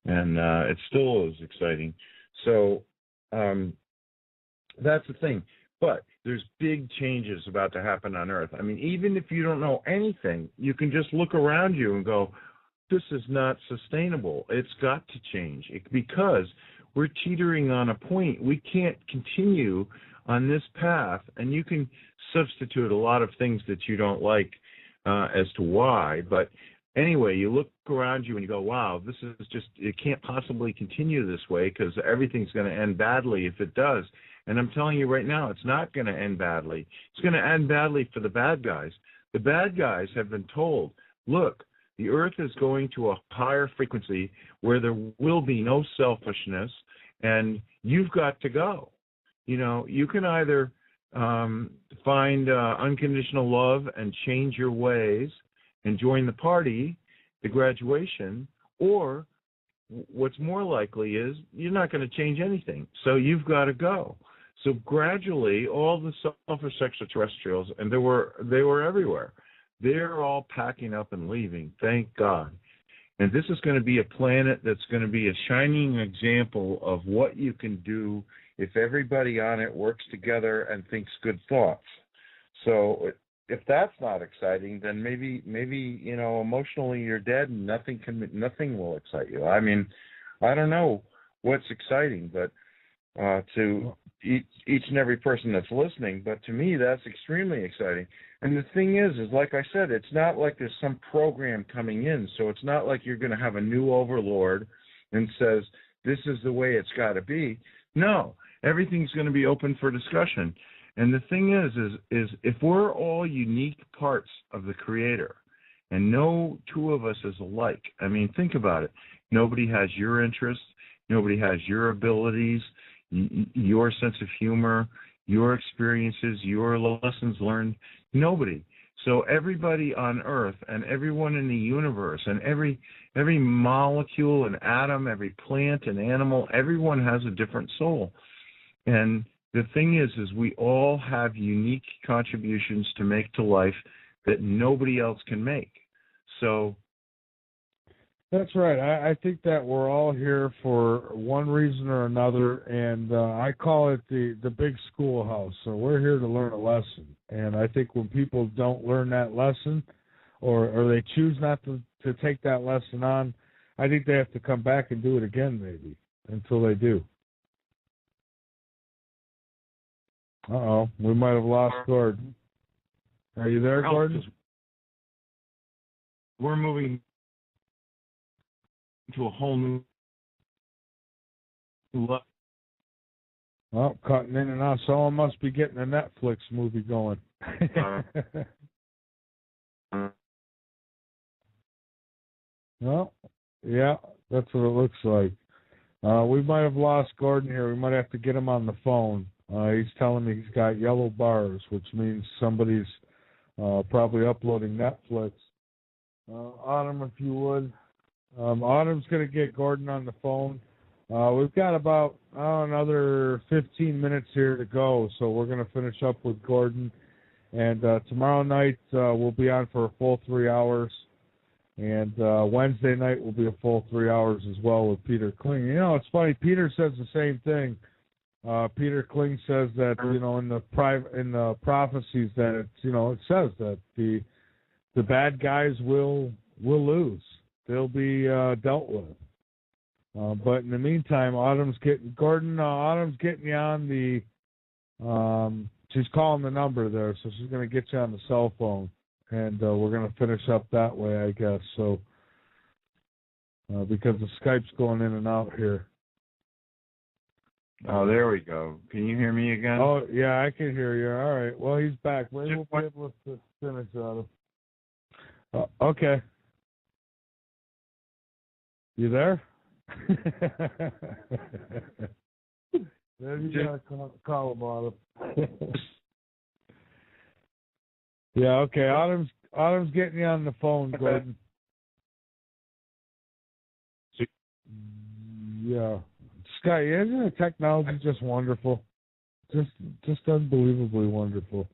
And it still is exciting. So that's the thing. But there's big changes about to happen on Earth. I mean, even if you don't know anything, you can just look around you and go, this is not sustainable. It's got to change because we're teetering on a point. We can't continue on this path, and you can substitute a lot of things that you don't like as to why. But anyway, you look around you and you go, wow, this is just, it can't possibly continue this way because everything's going to end badly if it does. And I'm telling you right now, it's not going to end badly. It's going to end badly for the bad guys. The bad guys have been told, look, the Earth is going to a higher frequency where there will be no selfishness, and you've got to go. You know, you can either find unconditional love and change your ways and join the party, the graduation, or what's more likely is you're not going to change anything. So you've got to go. So gradually, all the selfish extraterrestrials, and they were everywhere, they're all packing up and leaving, thank God. And this is going to be a planet that's going to be a shining example of what you can do if everybody on it works together and thinks good thoughts. So if that's not exciting, then maybe you know, emotionally you're dead and nothing will excite you. I mean, I don't know what's exciting, but to each and every person that's listening, but to me that's extremely exciting. And the thing is like I said, it's not like there's some program coming in, so it's not like you're going to have a new overlord and says this is the way it's got to be. No, everything's going to be open for discussion. And the thing is if we're all unique parts of the Creator, and no two of us is alike. I mean, think about it. Nobody has your interests. Nobody has your abilities, your sense of humor, your experiences, your lessons learned. Nobody. So everybody on Earth and everyone in the universe and every molecule and atom, every plant and animal, everyone has a different soul. And the thing is we all have unique contributions to make to life that nobody else can make. So that's right. I think that we're all here for one reason or another, and I call it the big schoolhouse. So we're here to learn a lesson. And I think when people don't learn that lesson or they choose not to take that lesson on, I think they have to come back and do it again maybe until they do. Uh-oh, we might have lost Gordon. Are you there, Gordon? We're moving to a whole new level. Well, cutting in and out. Someone must be getting a Netflix movie going. Well, yeah, that's what it looks like. We might have lost Gordon here. We might have to get him on the phone. He's telling me he's got yellow bars, which means somebody's probably uploading Netflix. Autumn, if you would. Autumn's going to get Gordon on the phone. We've got about another 15 minutes here to go, so we're going to finish up with Gordon. And tomorrow night we'll be on for a full 3 hours. And Wednesday night will be a full 3 hours as well with Peter Kling. You know, it's funny. Peter says the same thing. Peter Kling says that in the prophecies that it says that the bad guys will lose. They'll be dealt with. But in the meantime, Autumn's getting you on the she's calling the number there, so she's going to get you on the cell phone, and we're going to finish up that way, I guess. So because the Skype's going in and out here. Oh, there we go. Can you hear me again? Oh, yeah, I can hear you. All right. Well, he's back. Maybe we'll be able to finish on him. Okay. You there? Then you got to call him on him. Yeah, okay. Autumn's getting you on the phone, Gordon. Yeah. Sky, isn't the technology just wonderful? Just unbelievably wonderful.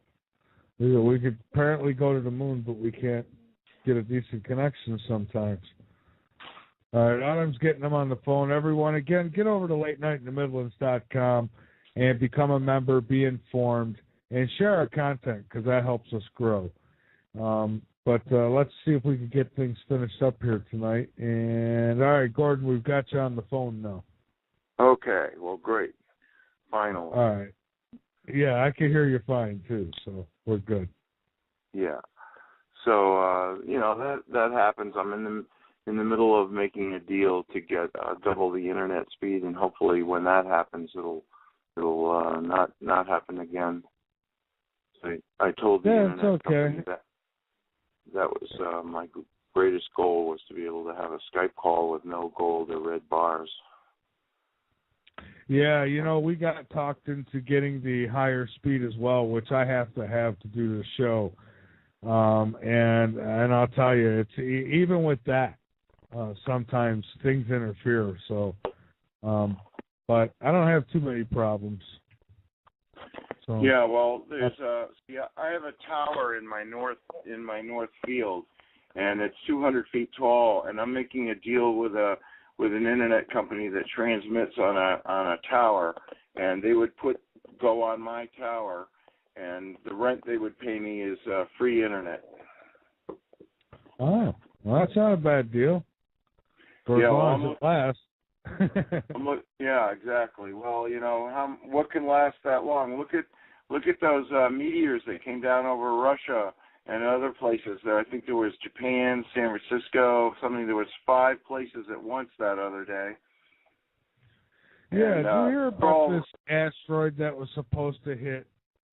We could apparently go to the moon, but we can't get a decent connection sometimes. All right, Autumn's getting them on the phone. Everyone, again, get over to LateNightInTheMidlands.com and become a member, be informed, and share our content because that helps us grow. But let's see if we can get things finished up here tonight. And, all right, Gordon, we've got you on the phone now. Okay, well, great. Finally. All right. Yeah, I can hear you fine, too, so we're good. Yeah. So, that happens. I'm in the middle of making a deal to get double the internet speed, and hopefully when that happens, it'll not happen again. So I told the internet company that was my greatest goal was to be able to have a Skype call with no gold or red bars. Yeah, we got talked into getting the higher speed as well, which I have to do the show. And I'll tell you, it's even with that, sometimes things interfere. So, but I don't have too many problems. So. Yeah, well, there's I have a tower in my north field, and it's 200 feet tall, and I'm making a deal with an internet company that transmits on a tower, and they would go on my tower, and the rent they would pay me is free internet. Oh, well, that's not a bad deal. For as long as it lasts. Yeah, exactly. Well, what can last that long? Look at those meteors that came down over Russia and other places. There, I think there was Japan, San Francisco, something. There was 5 places at once that other day. Yeah, and, did you hear about this asteroid that was supposed to hit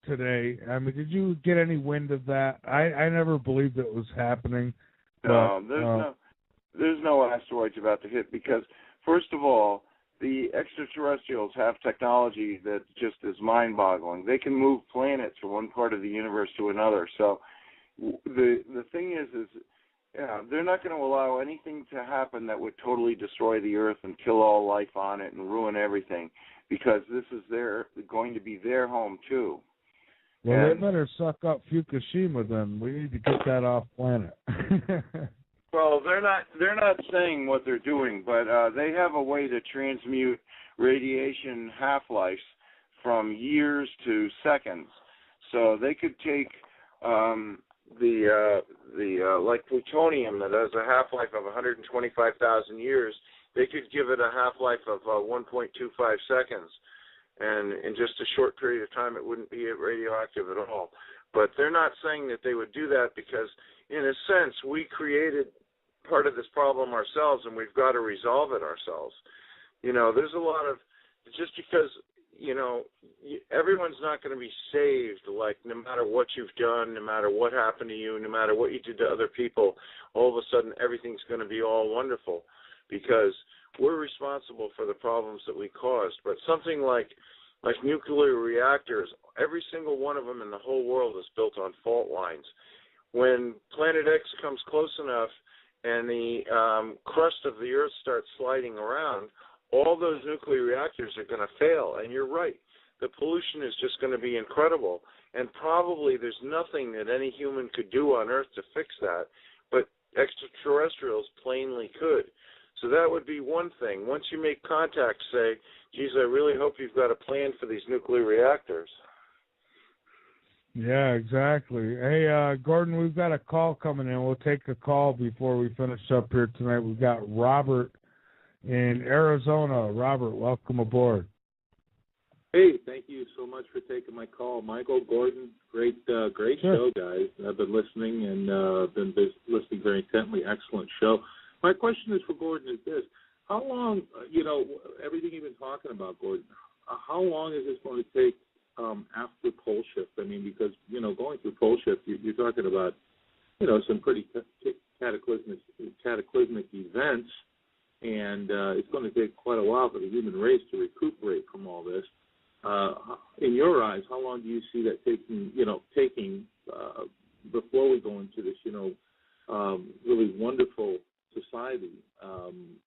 today? I mean, did you get any wind of that? I never believed it was happening. No, there's no asteroids about to hit because, first of all, the extraterrestrials have technology that just is mind-boggling. They can move planets from one part of the universe to another. So the thing is they're not going to allow anything to happen that would totally destroy the Earth and kill all life on it and ruin everything, because this is going to be their home too. Well, they better suck up Fukushima then. We need to get that off planet. Well, they're not saying what they're doing, but they have a way to transmute radiation half-lives from years to seconds. So they could take like plutonium that has a half-life of 125,000 years. They could give it a half-life of 1.25 seconds, and in just a short period of time, it wouldn't be radioactive at all. But they're not saying that they would do that because, in a sense, we created part of this problem ourselves, and we've got to resolve it ourselves. There's a lot of, just because, everyone's not going to be saved, like, no matter what you've done, no matter what happened to you, no matter what you did to other people, all of a sudden everything's going to be all wonderful, because we're responsible for the problems that we caused. But something like nuclear reactors, every single one of them in the whole world is built on fault lines. When Planet X comes close enough and the crust of the Earth starts sliding around, all those nuclear reactors are going to fail. And you're right. The pollution is just going to be incredible. And probably there's nothing that any human could do on Earth to fix that, but extraterrestrials plainly could. So that would be one thing. Once you make contact, say, geez, I really hope you've got a plan for these nuclear reactors. Yeah, exactly. Hey, Gordon, we've got a call coming in. We'll take a call before we finish up here tonight. We've got Robert in Arizona. Robert, welcome aboard. Hey, thank you so much for taking my call, Michael, Gordon. Great show, guys. I've been listening and listening very intently. Excellent show. My question is for Gordon is this: how long, everything you've been talking about, Gordon, how long is this going to take after pole shift? I mean, because going through pole shift, you're talking about some pretty cataclysmic events, and it's going to take quite a while for the human race to recuperate from all this. In your eyes, how long do you see that taking before we go into this, really wonderful society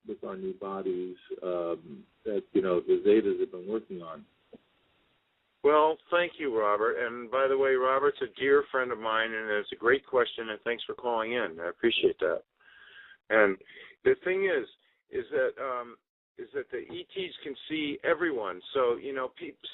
with our new bodies that the Zetas have been working on? Well, thank you, Robert. And by the way, Robert's a dear friend of mine, and it's a great question, and thanks for calling in. I appreciate that. And the thing is that the ETs can see everyone. So,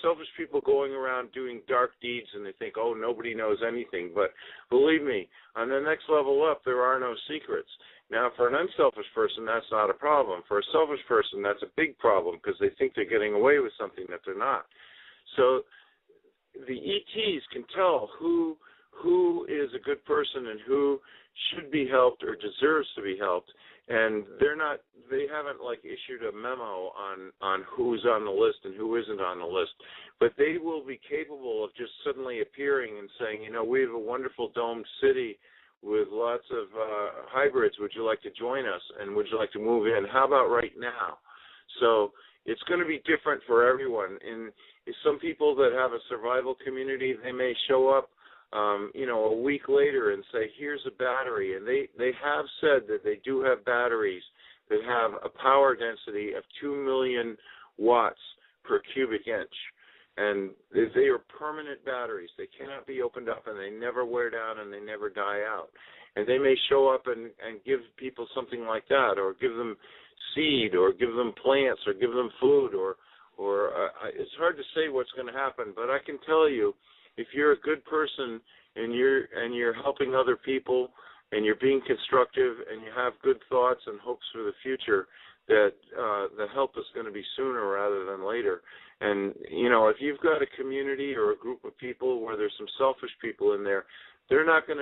selfish people going around doing dark deeds, and they think, oh, nobody knows anything. But believe me, on the next level up, there are no secrets. Now, for an unselfish person, that's not a problem. For a selfish person, that's a big problem because they think they're getting away with something that they're not. So the ETs can tell who is a good person and who should be helped or deserves to be helped. And they haven't issued a memo on who's on the list and who isn't on the list, but they will be capable of just suddenly appearing and saying, we have a wonderful domed city with lots of hybrids. Would you like to join us? And would you like to move in? How about right now? So it's going to be different for everyone. And some people that have a survival community, they may show up a week later and say, here's a battery. And they have said that they do have batteries that have a power density of 2 million watts per cubic inch. And they are permanent batteries. They cannot be opened up, and they never wear down, and they never die out. And they may show up and give people something like that, or give them seed, or give them plants, or give them food, or it's hard to say what's going to happen. But I can tell you, if you're a good person and you're helping other people and you're being constructive and you have good thoughts and hopes for the future, that the help is going to be sooner rather than later. And, if you've got a community or a group of people where there's some selfish people in there, they're not going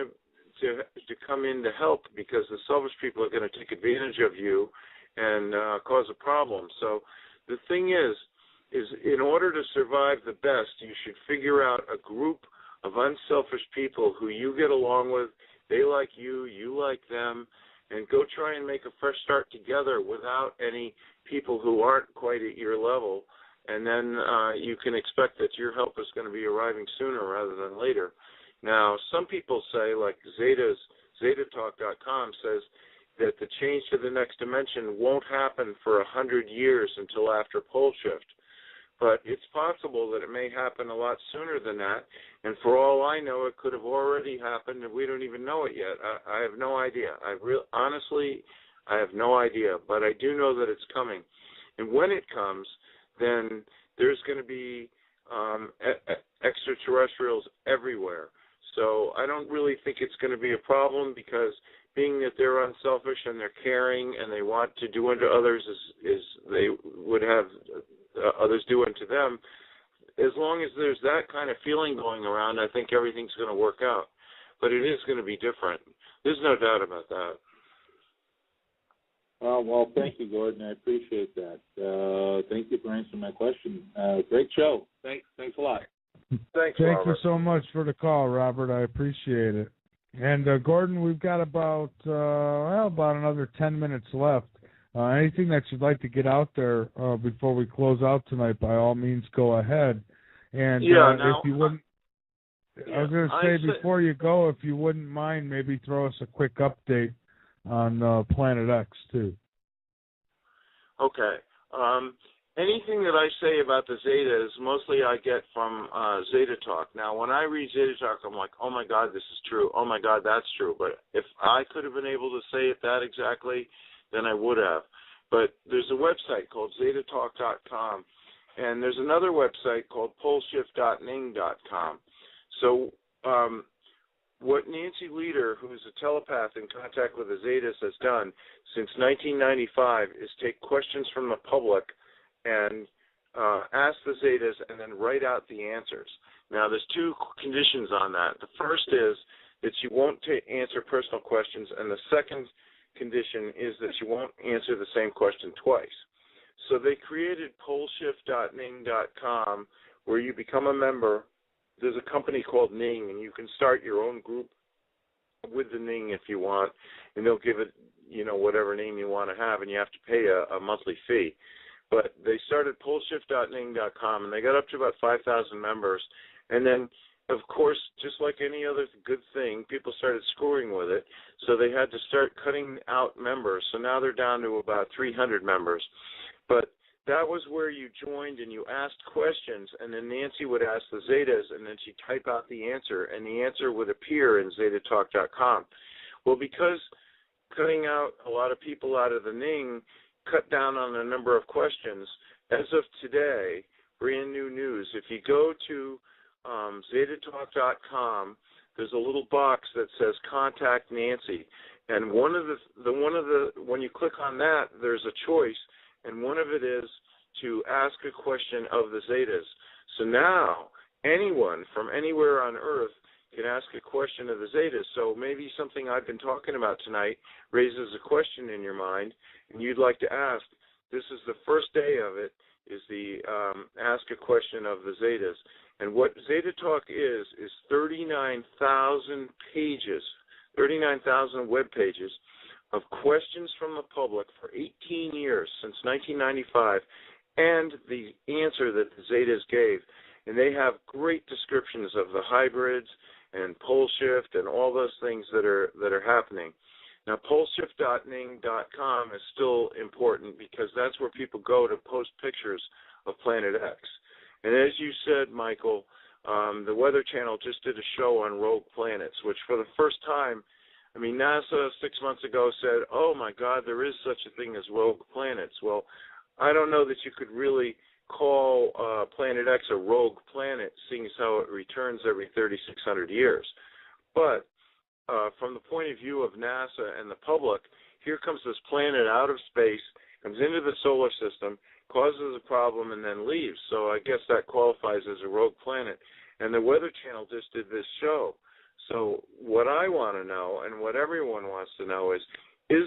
to come in to help because the selfish people are going to take advantage of you and cause a problem. So the thing is in order to survive the best, you should figure out a group of unselfish people who you get along with, they like you, you like them, and go try and make a fresh start together without any people who aren't quite at your level, and then you can expect that your help is going to be arriving sooner rather than later. Now, some people say, like ZetaTalk.com says, that the change to the next dimension won't happen for 100 years until after pole shift. But it's possible that it may happen a lot sooner than that, and for all I know, it could have already happened, and we don't even know it yet. I have no idea. Honestly, I have no idea, but I do know that it's coming. And when it comes, then there's going to be extraterrestrials everywhere. So I don't really think it's going to be a problem because being that they're unselfish and they're caring and they want to do unto others as they would have others do unto them, as long as there's that kind of feeling going around, I think everything's going to work out. But it is going to be different. There's no doubt about that. Well, thank you, Gordon. I appreciate that. Thank you for answering my question. Great show. Thanks a lot. Thanks, Thank Robert. you so much for the call, Robert. I appreciate it. And Gordon, we've got about another 10 minutes left. Anything that you'd like to get out there before we close out tonight, by all means, go ahead. And if you wouldn't, I was going to say before you go, if you wouldn't mind, maybe throw us a quick update on Planet X too. Okay. Anything that I say about the Zetas, mostly I get from Zeta Talk. Now, when I read Zeta Talk, I'm like, oh, my God, this is true. Oh, my God, that's true. But if I could have been able to say it that exactly, then I would have. But there's a website called ZetaTalk.com, and there's another website called poleshift.ning.com. So what Nancy Leader, who's a telepath in contact with the Zetas, has done since 1995 is take questions from the public and ask the Zetas, and then write out the answers. Now, there's two conditions on that. The first is that you won't answer personal questions, and the second condition is that you won't answer the same question twice. So they created poleshift.ning.com, where you become a member. There's a company called Ning, and you can start your own group with the Ning if you want, and they'll give it, whatever name you want to have, and you have to pay a monthly fee. But they started poleshift.ning.com, and they got up to about 5,000 members. And then, of course, just like any other good thing, people started screwing with it, so they had to start cutting out members. So now they're down to about 300 members. But that was where you joined and you asked questions, and then Nancy would ask the Zetas, and then she'd type out the answer, and the answer would appear in ZetaTalk.com. Well, because cutting out a lot of people out of the Ning cut down on the number of questions, as of today, brand new news, if you go to ZetaTalk.com, there's a little box that says Contact Nancy, and when you click on that, there's a choice, and one of it is to ask a question of the Zetas. So now anyone from anywhere on Earth can ask a question of the Zetas. So maybe something I've been talking about tonight raises a question in your mind, and you'd like to ask. This is the first day of it, is the Ask a Question of the Zetas. And what Zeta Talk is 39,000 pages, 39,000 web pages of questions from the public for 18 years, since 1995, and the answer that the Zetas gave. And they have great descriptions of the hybrids and pole shift and all those things that are happening. Now, poleshift.ning.com is still important because that's where people go to post pictures of Planet X. And as you said, Michael, the Weather Channel just did a show on rogue planets, which for the first time, NASA 6 months ago said, oh, my God, there is such a thing as rogue planets. Well, I don't know that you could really call Planet X a rogue planet, seeing as how it returns every 3,600 years. But from the point of view of NASA and the public, here comes this planet out of space, comes into the solar system, causes a problem, and then leaves. So I guess that qualifies as a rogue planet. And the Weather Channel just did this show. So what I want to know, and what everyone wants to know, is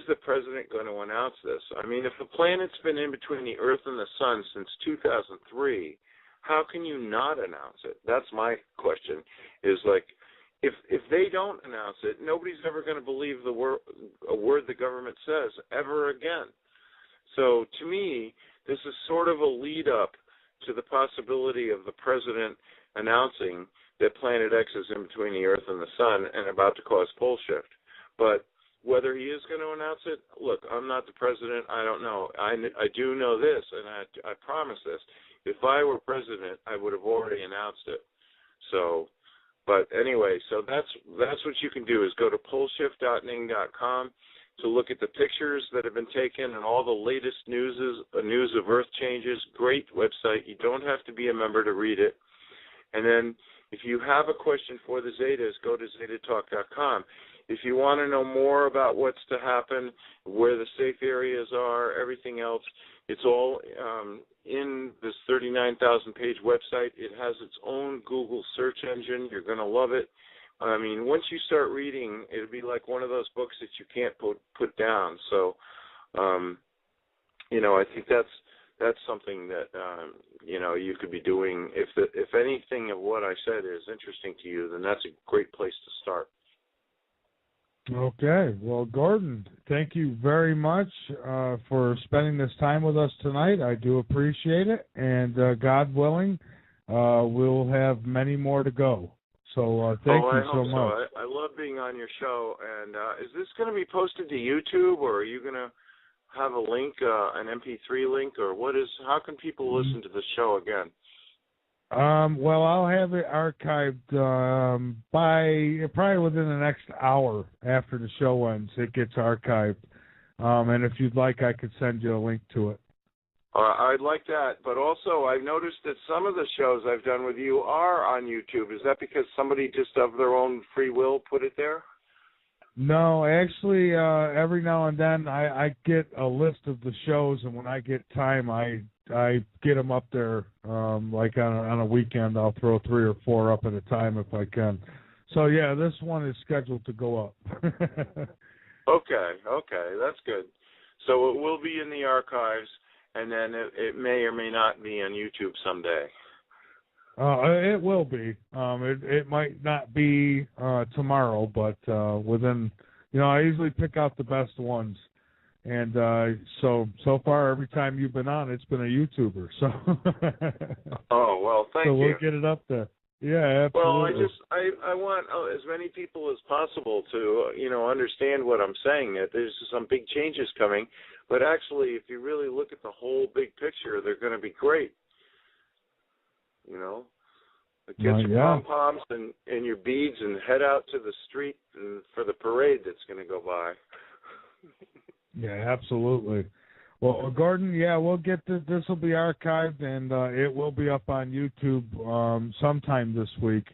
the president going to announce this? If the planet's been in between the Earth and the Sun since 2003, how can you not announce it? That's my question, is like, if they don't announce it, nobody's ever going to believe a word the government says ever again. So to me, this is sort of a lead up to the possibility of the president announcing that Planet X is in between the Earth and the Sun and about to cause pole shift. But whether he is going to announce it, look, I'm not the president. I don't know. I do know this, and I promise this. If I were president, I would have already announced it. So, but anyway, so that's what you can do, is go to poleshift.ning.com to look at the pictures that have been taken and all the latest news of Earth changes. Great website. You don't have to be a member to read it. And then if you have a question for the Zetas, go to ZetaTalk.com. If you want to know more about what's to happen, where the safe areas are, everything else, it's all in this 39,000-page website. It has its own Google search engine. You're going to love it. Once you start reading, it'll be like one of those books that you can't put down. So, I think that's something that you could be doing. If anything of what I said is interesting to you, then that's a great place to start. Okay. Well, Gordon, thank you very much for spending this time with us tonight. I do appreciate it. And God willing, we'll have many more to go. So thank you so much. I love being on your show. And is this going to be posted to YouTube, or are you going to have a link, an MP3 link, or how can people listen to the show again? Well, I'll have it archived by probably within the next hour after the show ends. It gets archived. And if you'd like, I could send you a link to it. I'd like that. But also, I've noticed that some of the shows I've done with you are on YouTube. Is that because somebody just of their own free will put it there? No, actually, every now and then I get a list of the shows, and when I get time, I I get them up there like on a weekend. I'll throw 3 or 4 up at a time if I can. So yeah, this one is scheduled to go up. Okay, that's good. So it will be in the archives, and then it may or may not be on YouTube someday. It will be. It might not be tomorrow, but within, I usually pick out the best ones. And so far, every time you've been on, it's been a YouTuber. So. Oh well, thank you. So we'll get it up there. Yeah, absolutely. Well, I want as many people as possible to understand what I'm saying. That there's some big changes coming, but actually, if you really look at the whole big picture, they're going to be great. Get your pom-poms and your beads and head out to the street for the parade that's going to go by. Yeah, absolutely. Well, Gordon, we'll get this will be archived, and it will be up on YouTube sometime this week.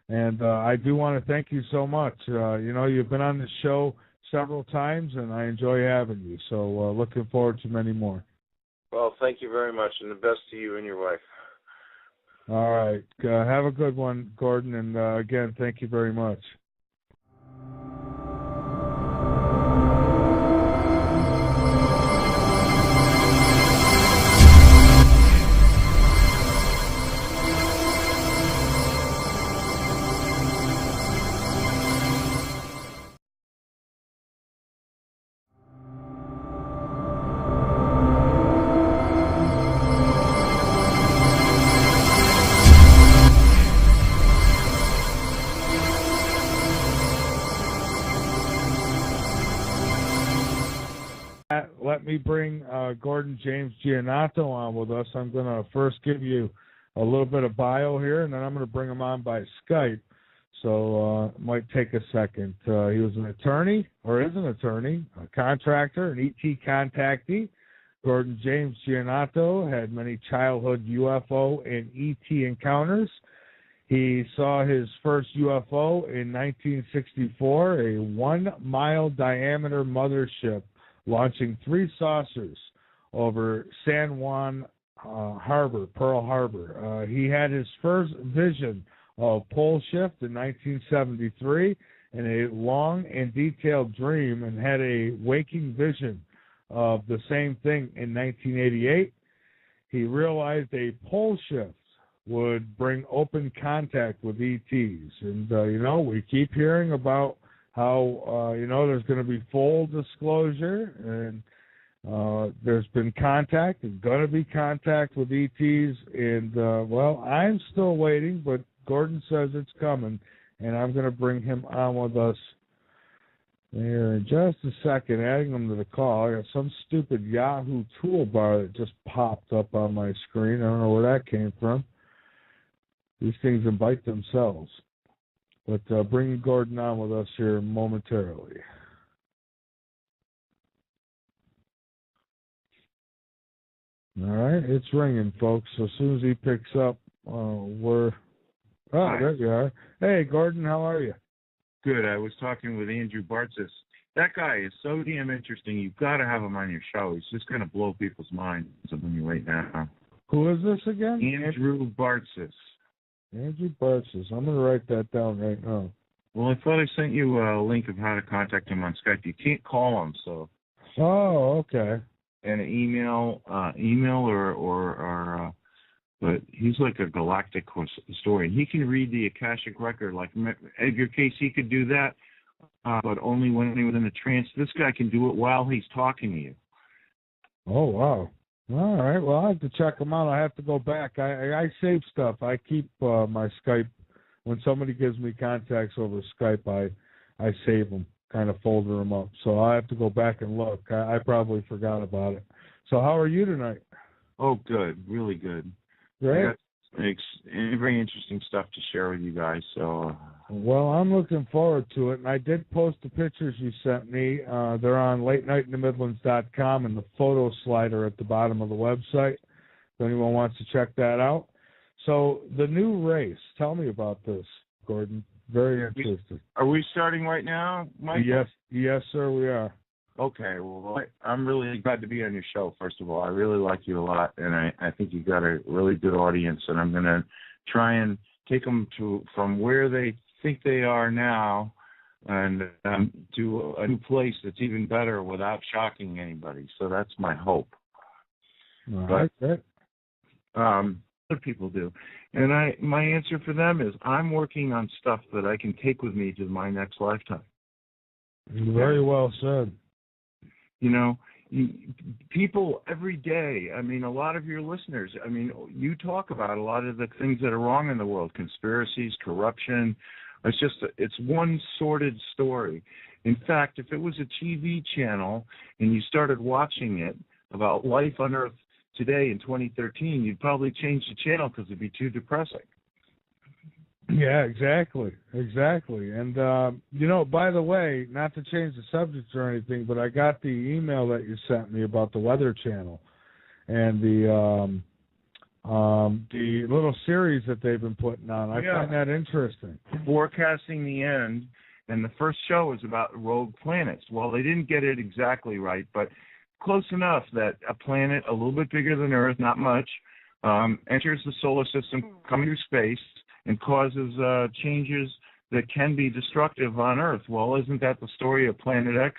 And I do want to thank you so much. You've been on the show several times, and I enjoy having you. So looking forward to many more. Well, thank you very much, and the best to you and your wife. All right. Have a good one, Gordon, and again, thank you very much. Let me bring Gordon James Gianninoto on with us. I'm going to first give you a little bit of bio here, and then I'm going to bring him on by Skype. So it might take a second. He was an attorney, or is an attorney, a contractor, an ET contactee. Gordon James Gianninoto had many childhood UFO and ET encounters. He saw his first UFO in 1964, a 1-mile diameter mothership launching 3 saucers over San Juan Harbor, Pearl Harbor. He had his first vision of pole shift in 1973 and a long and detailed dream, and had a waking vision of the same thing in 1988. He realized a pole shift would bring open contact with ETs. And, we keep hearing about how, there's going to be full disclosure, and there's been contact and going to be contact with ETs. And, I'm still waiting, but Gordon says it's coming, and I'm going to bring him on with us here in just a second, adding him to the call. I got some stupid Yahoo toolbar that just popped up on my screen. I don't know where that came from. These things invite themselves. But bring Gordon on with us here momentarily. All right, it's ringing, folks. So as soon as he picks up, there you are. Hey, Gordon, how are you? Good. I was talking with Andrew Bartzis. That guy is so damn interesting. You've got to have him on your show. He's just going to blow people's minds on you right now. Who is this again? Andrew Bartzis. Andrew Bartzis. I'm going to write that down right now. Well, I thought I sent you a link of how to contact him on Skype. You can't call him, so. Oh, okay. And an email or but he's like a galactic historian. He can read the Akashic record. Like Edgar Cayce, he could do that, but only when he was in a trance. This guy can do it while he's talking to you. Oh, wow. All right. Well, I have to check them out. I have to go back. I save stuff. I keep my Skype. When somebody gives me contacts over Skype, I save them, kind of folder them up. So I have to go back and look. I probably forgot about it. So how are you tonight? Oh, good. Really good. Great. It's very interesting stuff to share with you guys. So. Well, I'm looking forward to it. And I did post the pictures you sent me. They're on latenightinthemidlands.com and the photo slider at the bottom of the website, if anyone wants to check that out. So the new race, tell me about this, Gordon. Very interesting. Are we starting right now, Mike? Yes, sir, we are. Okay, well, I'm really glad to be on your show, first of all. I really like you a lot, and I think you've got a really good audience, and I'm going to try and take them from where they think they are now and to a new place that's even better without shocking anybody. So that's my hope. All right, good. Other people do. And my answer for them is I'm working on stuff that I can take with me to my next lifetime. Very well said. You know, people every day, I mean, a lot of your listeners, I mean, you talk about a lot of the things that are wrong in the world, conspiracies, corruption. It's one sordid story. In fact, if it was a TV channel and you started watching it about life on Earth today in 2013, you'd probably change the channel because it'd be too depressing. Yeah, exactly. And, by the way, not to change the subject or anything, but I got the email that you sent me about the Weather Channel and the little series that they've been putting on. I find that interesting. Forecasting the end, and the first show is about rogue planets. Well, they didn't get it exactly right, but close enough that a planet a little bit bigger than Earth, not much, enters the solar system, coming through space, and causes changes that can be destructive on Earth. Well, isn't that the story of Planet X?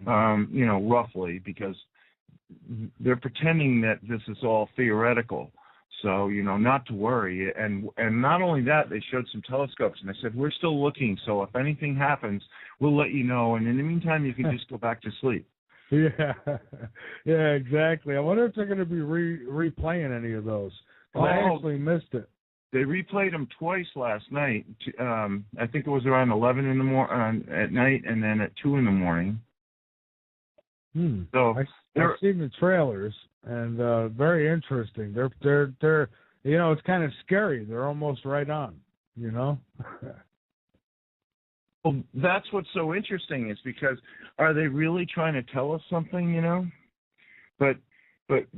Roughly, because they're pretending that this is all theoretical. So, not to worry. And not only that, they showed some telescopes, and they said, we're still looking, so if anything happens, we'll let you know. And in the meantime, you can just go back to sleep. Yeah, exactly. I wonder if they're going to be replaying any of those. I actually missed it. They replayed them twice last night. I think it was around 11 in the at night, and then at 2 in the morning. So I've seen the trailers, and very interesting. They're it's kind of scary. They're almost right on. Well, that's what's so interesting is because are they really trying to tell us something? But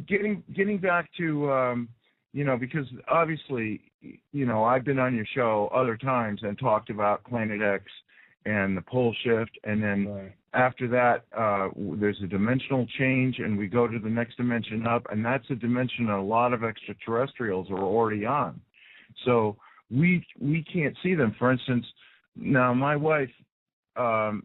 getting back to because obviously, I've been on your show other times and talked about Planet X and the pole shift, and then after that, there's a dimensional change, and we go to the next dimension up, and that's a dimension a lot of extraterrestrials are already on. So we can't see them. For instance, now my wife,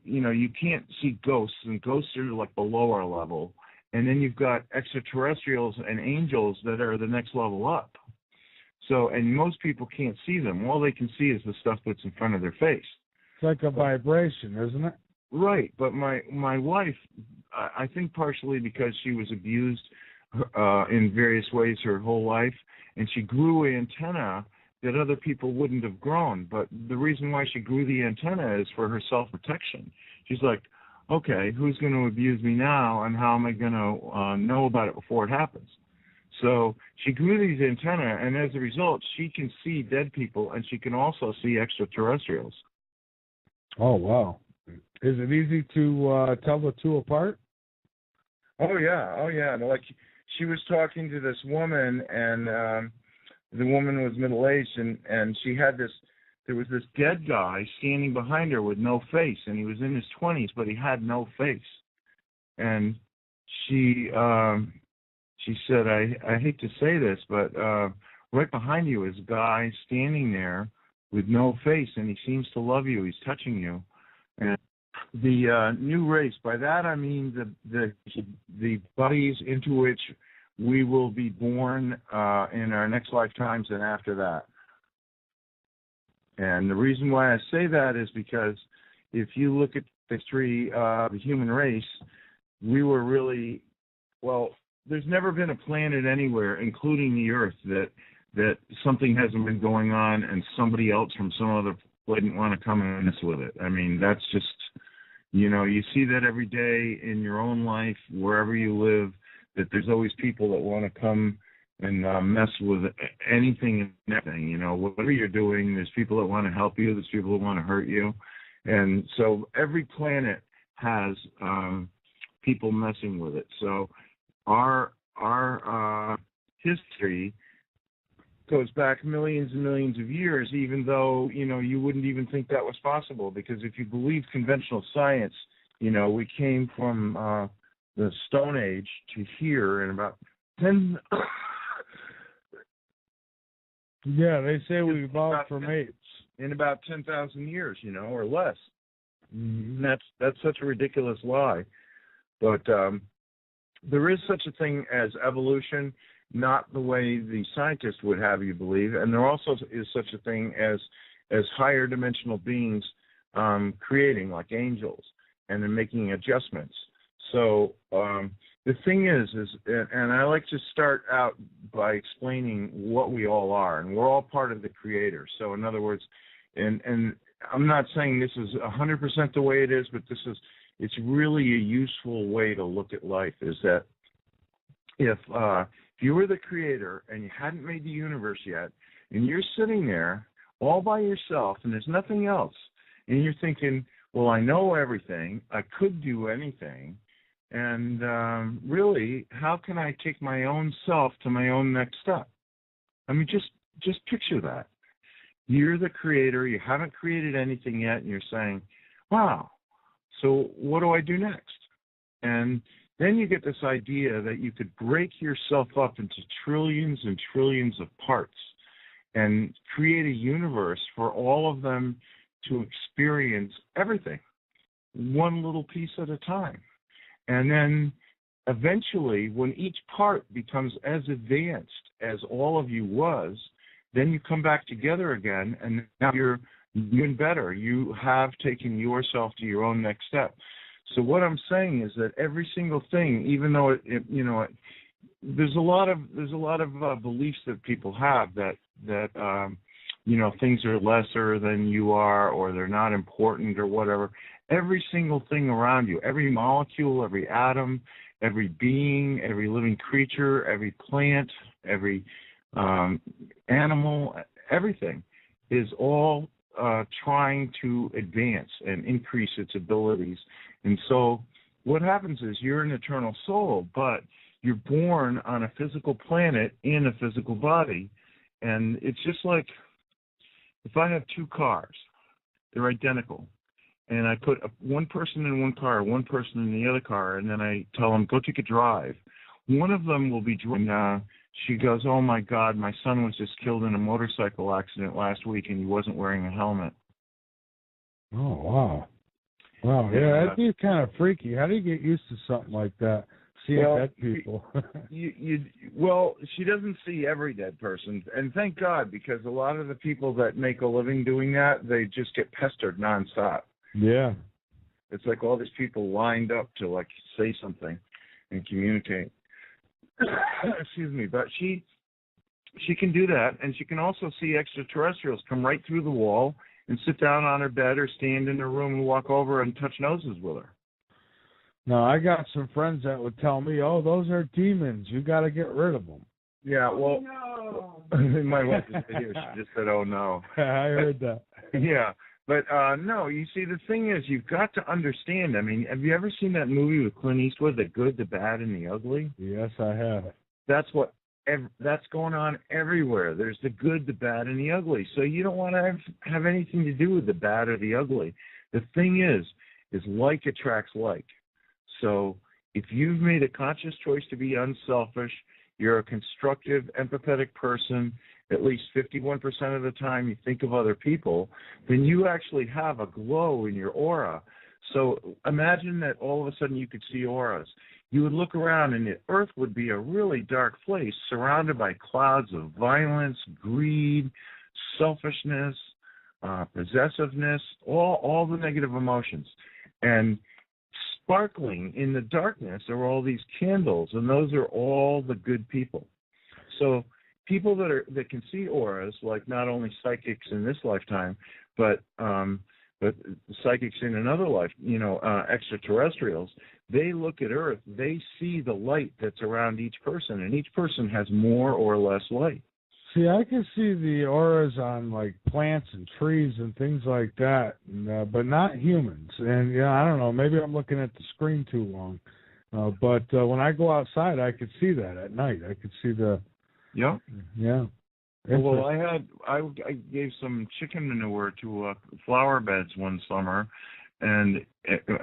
you can't see ghosts, and ghosts are like below our level. And then you've got extraterrestrials and angels that are the next level up. So, and most people can't see them. All they can see is the stuff that's in front of their face. It's like a vibration, isn't it? Right. But my wife, I think partially because she was abused in various ways her whole life, and she grew an antenna that other people wouldn't have grown. But the reason why she grew the antenna is for her self-protection. She's like, okay, who's going to abuse me now, and how am I going to know about it before it happens? So she grew these antennae, and as a result, she can see dead people, and she can also see extraterrestrials. Oh, wow. Is it easy to tell the two apart? Oh, yeah. Like, she was talking to this woman, and the woman was middle-aged, and she had there was this dead guy standing behind her with no face, and he was in his 20s, but he had no face. And she said, I hate to say this, but right behind you is a guy standing there with no face, and he seems to love you. He's touching you. And the new race, by that I mean the bodies into which we will be born in our next lifetimes and after that. And the reason why I say that is because if you look at the history of the human race, we were really, there's never been a planet anywhere, including the Earth, that something hasn't been going on and somebody else from some other planet didn't want to come and mess with it. I mean, that's just, you see that every day in your own life, wherever you live, that there's always people that want to come and mess with anything and everything. Whatever you're doing, there's people that want to help you, there's people that want to hurt you. And so every planet has people messing with it. So our history goes back millions and millions of years, even though, you wouldn't even think that was possible, because if you believe conventional science, we came from the Stone Age to here in about 10. Yeah, they say we evolved from apes. In about 10,000 years, or less. Mm-hmm. That's such a ridiculous lie. But there is such a thing as evolution, not the way the scientists would have you believe, and there also is such a thing as higher dimensional beings creating, like angels, and then making adjustments. So the thing is, and I like to start out by explaining what we all are, and we're all part of the Creator. So in other words, and I'm not saying this is 100% the way it is, but it's really a useful way to look at life. Is that if you were the Creator and you hadn't made the universe yet, and you're sitting there all by yourself, and there's nothing else, and you're thinking, well, I know everything, I could do anything, and really, how can I take my own self to my own next step? I mean, just picture that. You're the Creator, you haven't created anything yet, and you're saying, wow, so what do I do next? And then you get this idea that you could break yourself up into trillions and trillions of parts and create a universe for all of them to experience everything, one little piece at a time. And then eventually, when each part becomes as advanced as all of you was, then you come back together again, and now you're even better. You have taken yourself to your own next step. So what I'm saying is that every single thing, even though there's a lot of beliefs that people have that things are lesser than you are, or they're not important, or whatever. Every single thing around you, every molecule, every atom, every being, every living creature, every plant, every animal, everything is all trying to advance and increase its abilities. And so what happens is you're an eternal soul, but you're born on a physical planet in a physical body. And it's just like if I have two cars, they're identical, and I put one person in one car, one person in the other car, and then I tell them, go take a drive. One of them will be driving. She goes, oh, my God, my son was just killed in a motorcycle accident last week, and he wasn't wearing a helmet. Oh, wow. Wow, yeah, that'd be kind of freaky. How do you get used to something like that? See dead people. Well, she doesn't see every dead person, and thank God, because a lot of the people that make a living doing that, they just get pestered nonstop. Yeah. It's like all these people lined up to say something and communicate. Excuse me, but she can do that, and she can also see extraterrestrials come right through the wall and sit down on her bed or stand in her room and walk over and touch noses with her. No, I got some friends that would tell me, oh, those are demons. You got to get rid of them. Yeah, well, no. My wife is here. She just said, oh, no. I heard that. Yeah, but no, you see, the thing is, you've got to understand. I mean, have you ever seen that movie with Clint Eastwood, The Good, the Bad, and the Ugly? Yes, I have. That's going on everywhere. There's the good, the bad, and the ugly. So you don't want to have anything to do with the bad or the ugly. The thing is like attracts like. So if you've made a conscious choice to be unselfish, you're a constructive, empathetic person, at least 51% of the time you think of other people, then you actually have a glow in your aura. So imagine that all of a sudden you could see auras. You would look around and the earth would be a really dark place surrounded by clouds of violence, greed, selfishness, possessiveness, all the negative emotions. And sparkling in the darkness are all these candles, and those are all the good people. So people that can see auras, like not only psychics in this lifetime, but psychics in another life, extraterrestrials, they look at Earth, they see the light that's around each person, and each person has more or less light. See, I can see the auras on like plants and trees and things like that, but not humans. And I don't know, maybe I'm looking at the screen too long. But when I go outside, I could see that at night. I could see the. Yeah. Yeah. Well, I gave some chicken manure to flower beds one summer, and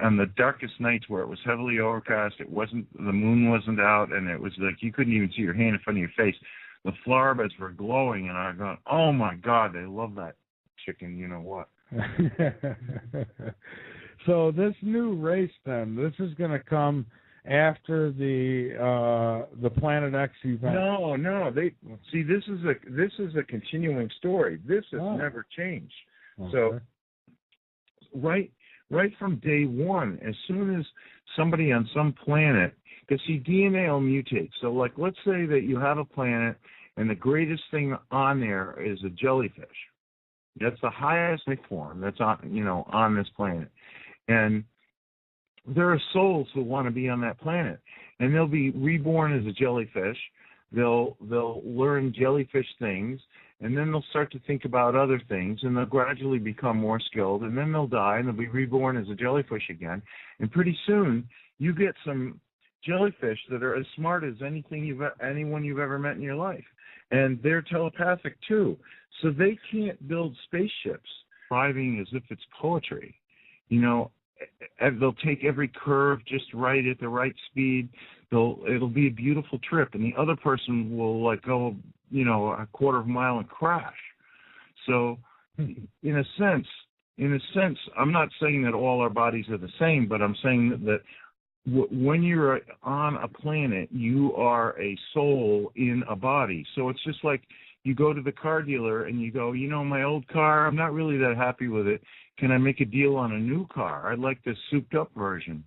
on the darkest nights where it was heavily overcast, the moon wasn't out, and it was like you couldn't even see your hand in front of your face. The flower beds were glowing, and I thought, oh my God, they love that chicken. You know what? So this new race, then, this is going to come after the Planet X event. No. This is a continuing story. This has never changed. Okay. So right from day one, as soon as somebody on some planet, because see, DNA will mutate. So like, let's say that you have a planet, and the greatest thing on there is a jellyfish. That's the highest life form that's on this planet, and there are souls who want to be on that planet, and they'll be reborn as a jellyfish. They'll learn jellyfish things, and then they'll start to think about other things, and they'll gradually become more skilled, and then they'll die, and they'll be reborn as a jellyfish again. And pretty soon, you get some jellyfish that are as smart as anyone you've ever met in your life, and they're telepathic too. So they can't build spaceships driving as if it's poetry. They'll take every curve just right at the right speed. It'll be a beautiful trip, and the other person will go, a quarter of a mile and crash. So, in a sense, I'm not saying that all our bodies are the same, but I'm saying that when you're on a planet, you are a soul in a body. So it's just like you go to the car dealer and you go, my old car, I'm not really that happy with it. Can I make a deal on a new car? I'd like the souped-up version.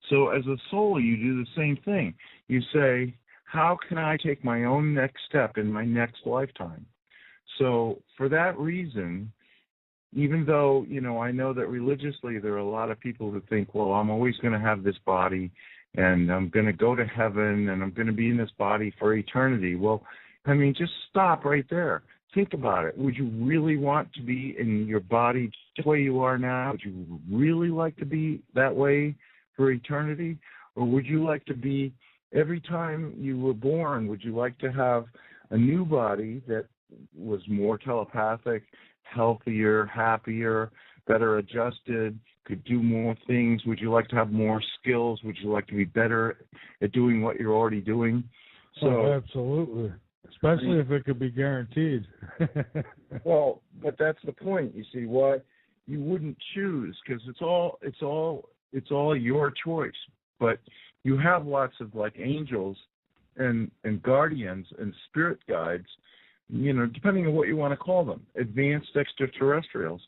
So as a soul, you do the same thing. You say, how can I take my own next step in my next lifetime? So for that reason, even though, I know that religiously there are a lot of people who think, well, I'm always going to have this body, and I'm going to go to heaven, and I'm going to be in this body for eternity. Well, just stop right there. Think about it. Would you really want to be in your body just the way you are now? Would you really like to be that way for eternity? Or would you like to be, every time you were born, would you like to have a new body that was more telepathic, healthier, happier, better adjusted, could do more things? Would you like to have more skills? Would you like to be better at doing what you're already doing? So, absolutely. Especially if it could be guaranteed. Well, but that's the point. You see, why you wouldn't choose, because it's all your choice. But you have lots of angels and guardians and spirit guides, depending on what you want to call them, advanced extraterrestrials,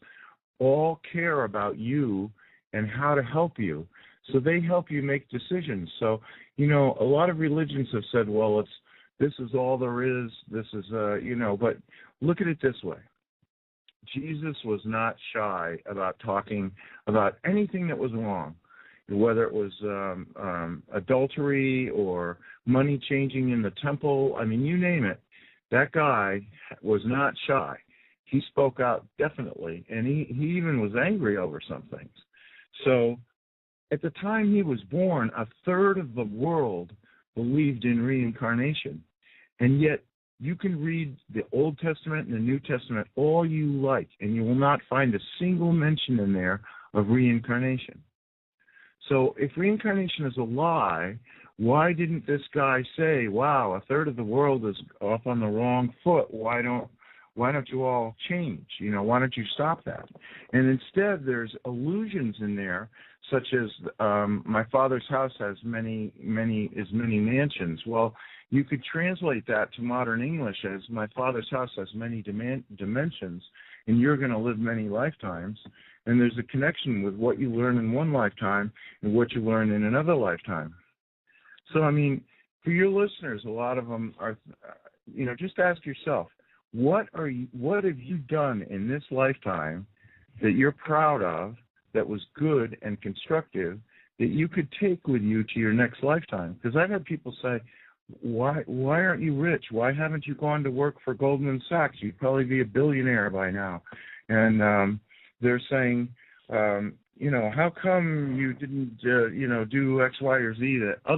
all care about you and how to help you. So they help you make decisions. So, a lot of religions have said, well, this is all there is. This is, but look at it this way. Jesus was not shy about talking about anything that was wrong, whether it was adultery or money changing in the temple. You name it. That guy was not shy. He spoke out definitely, and he even was angry over some things. So at the time he was born, a third of the world believed in reincarnation. And yet, you can read the Old Testament and the New Testament all you like, and you will not find a single mention in there of reincarnation. So if reincarnation is a lie, why didn't this guy say, wow, a third of the world is off on the wrong foot? Why don't you all change? Why don't you stop that? And instead, there's illusions in there, such as my father's house has many mansions. Well, you could translate that to modern English as my father's house has many dimensions, and you're going to live many lifetimes. And there's a connection with what you learn in one lifetime and what you learn in another lifetime. So, for your listeners, a lot of them are, just ask yourself, what have you done in this lifetime that you're proud of, that was good and constructive, that you could take with you to your next lifetime? Because I've had people say, why aren't you rich? Why haven't you gone to work for Goldman Sachs? You'd probably be a billionaire by now. And they're saying, how come you didn't, do X, Y, or Z that other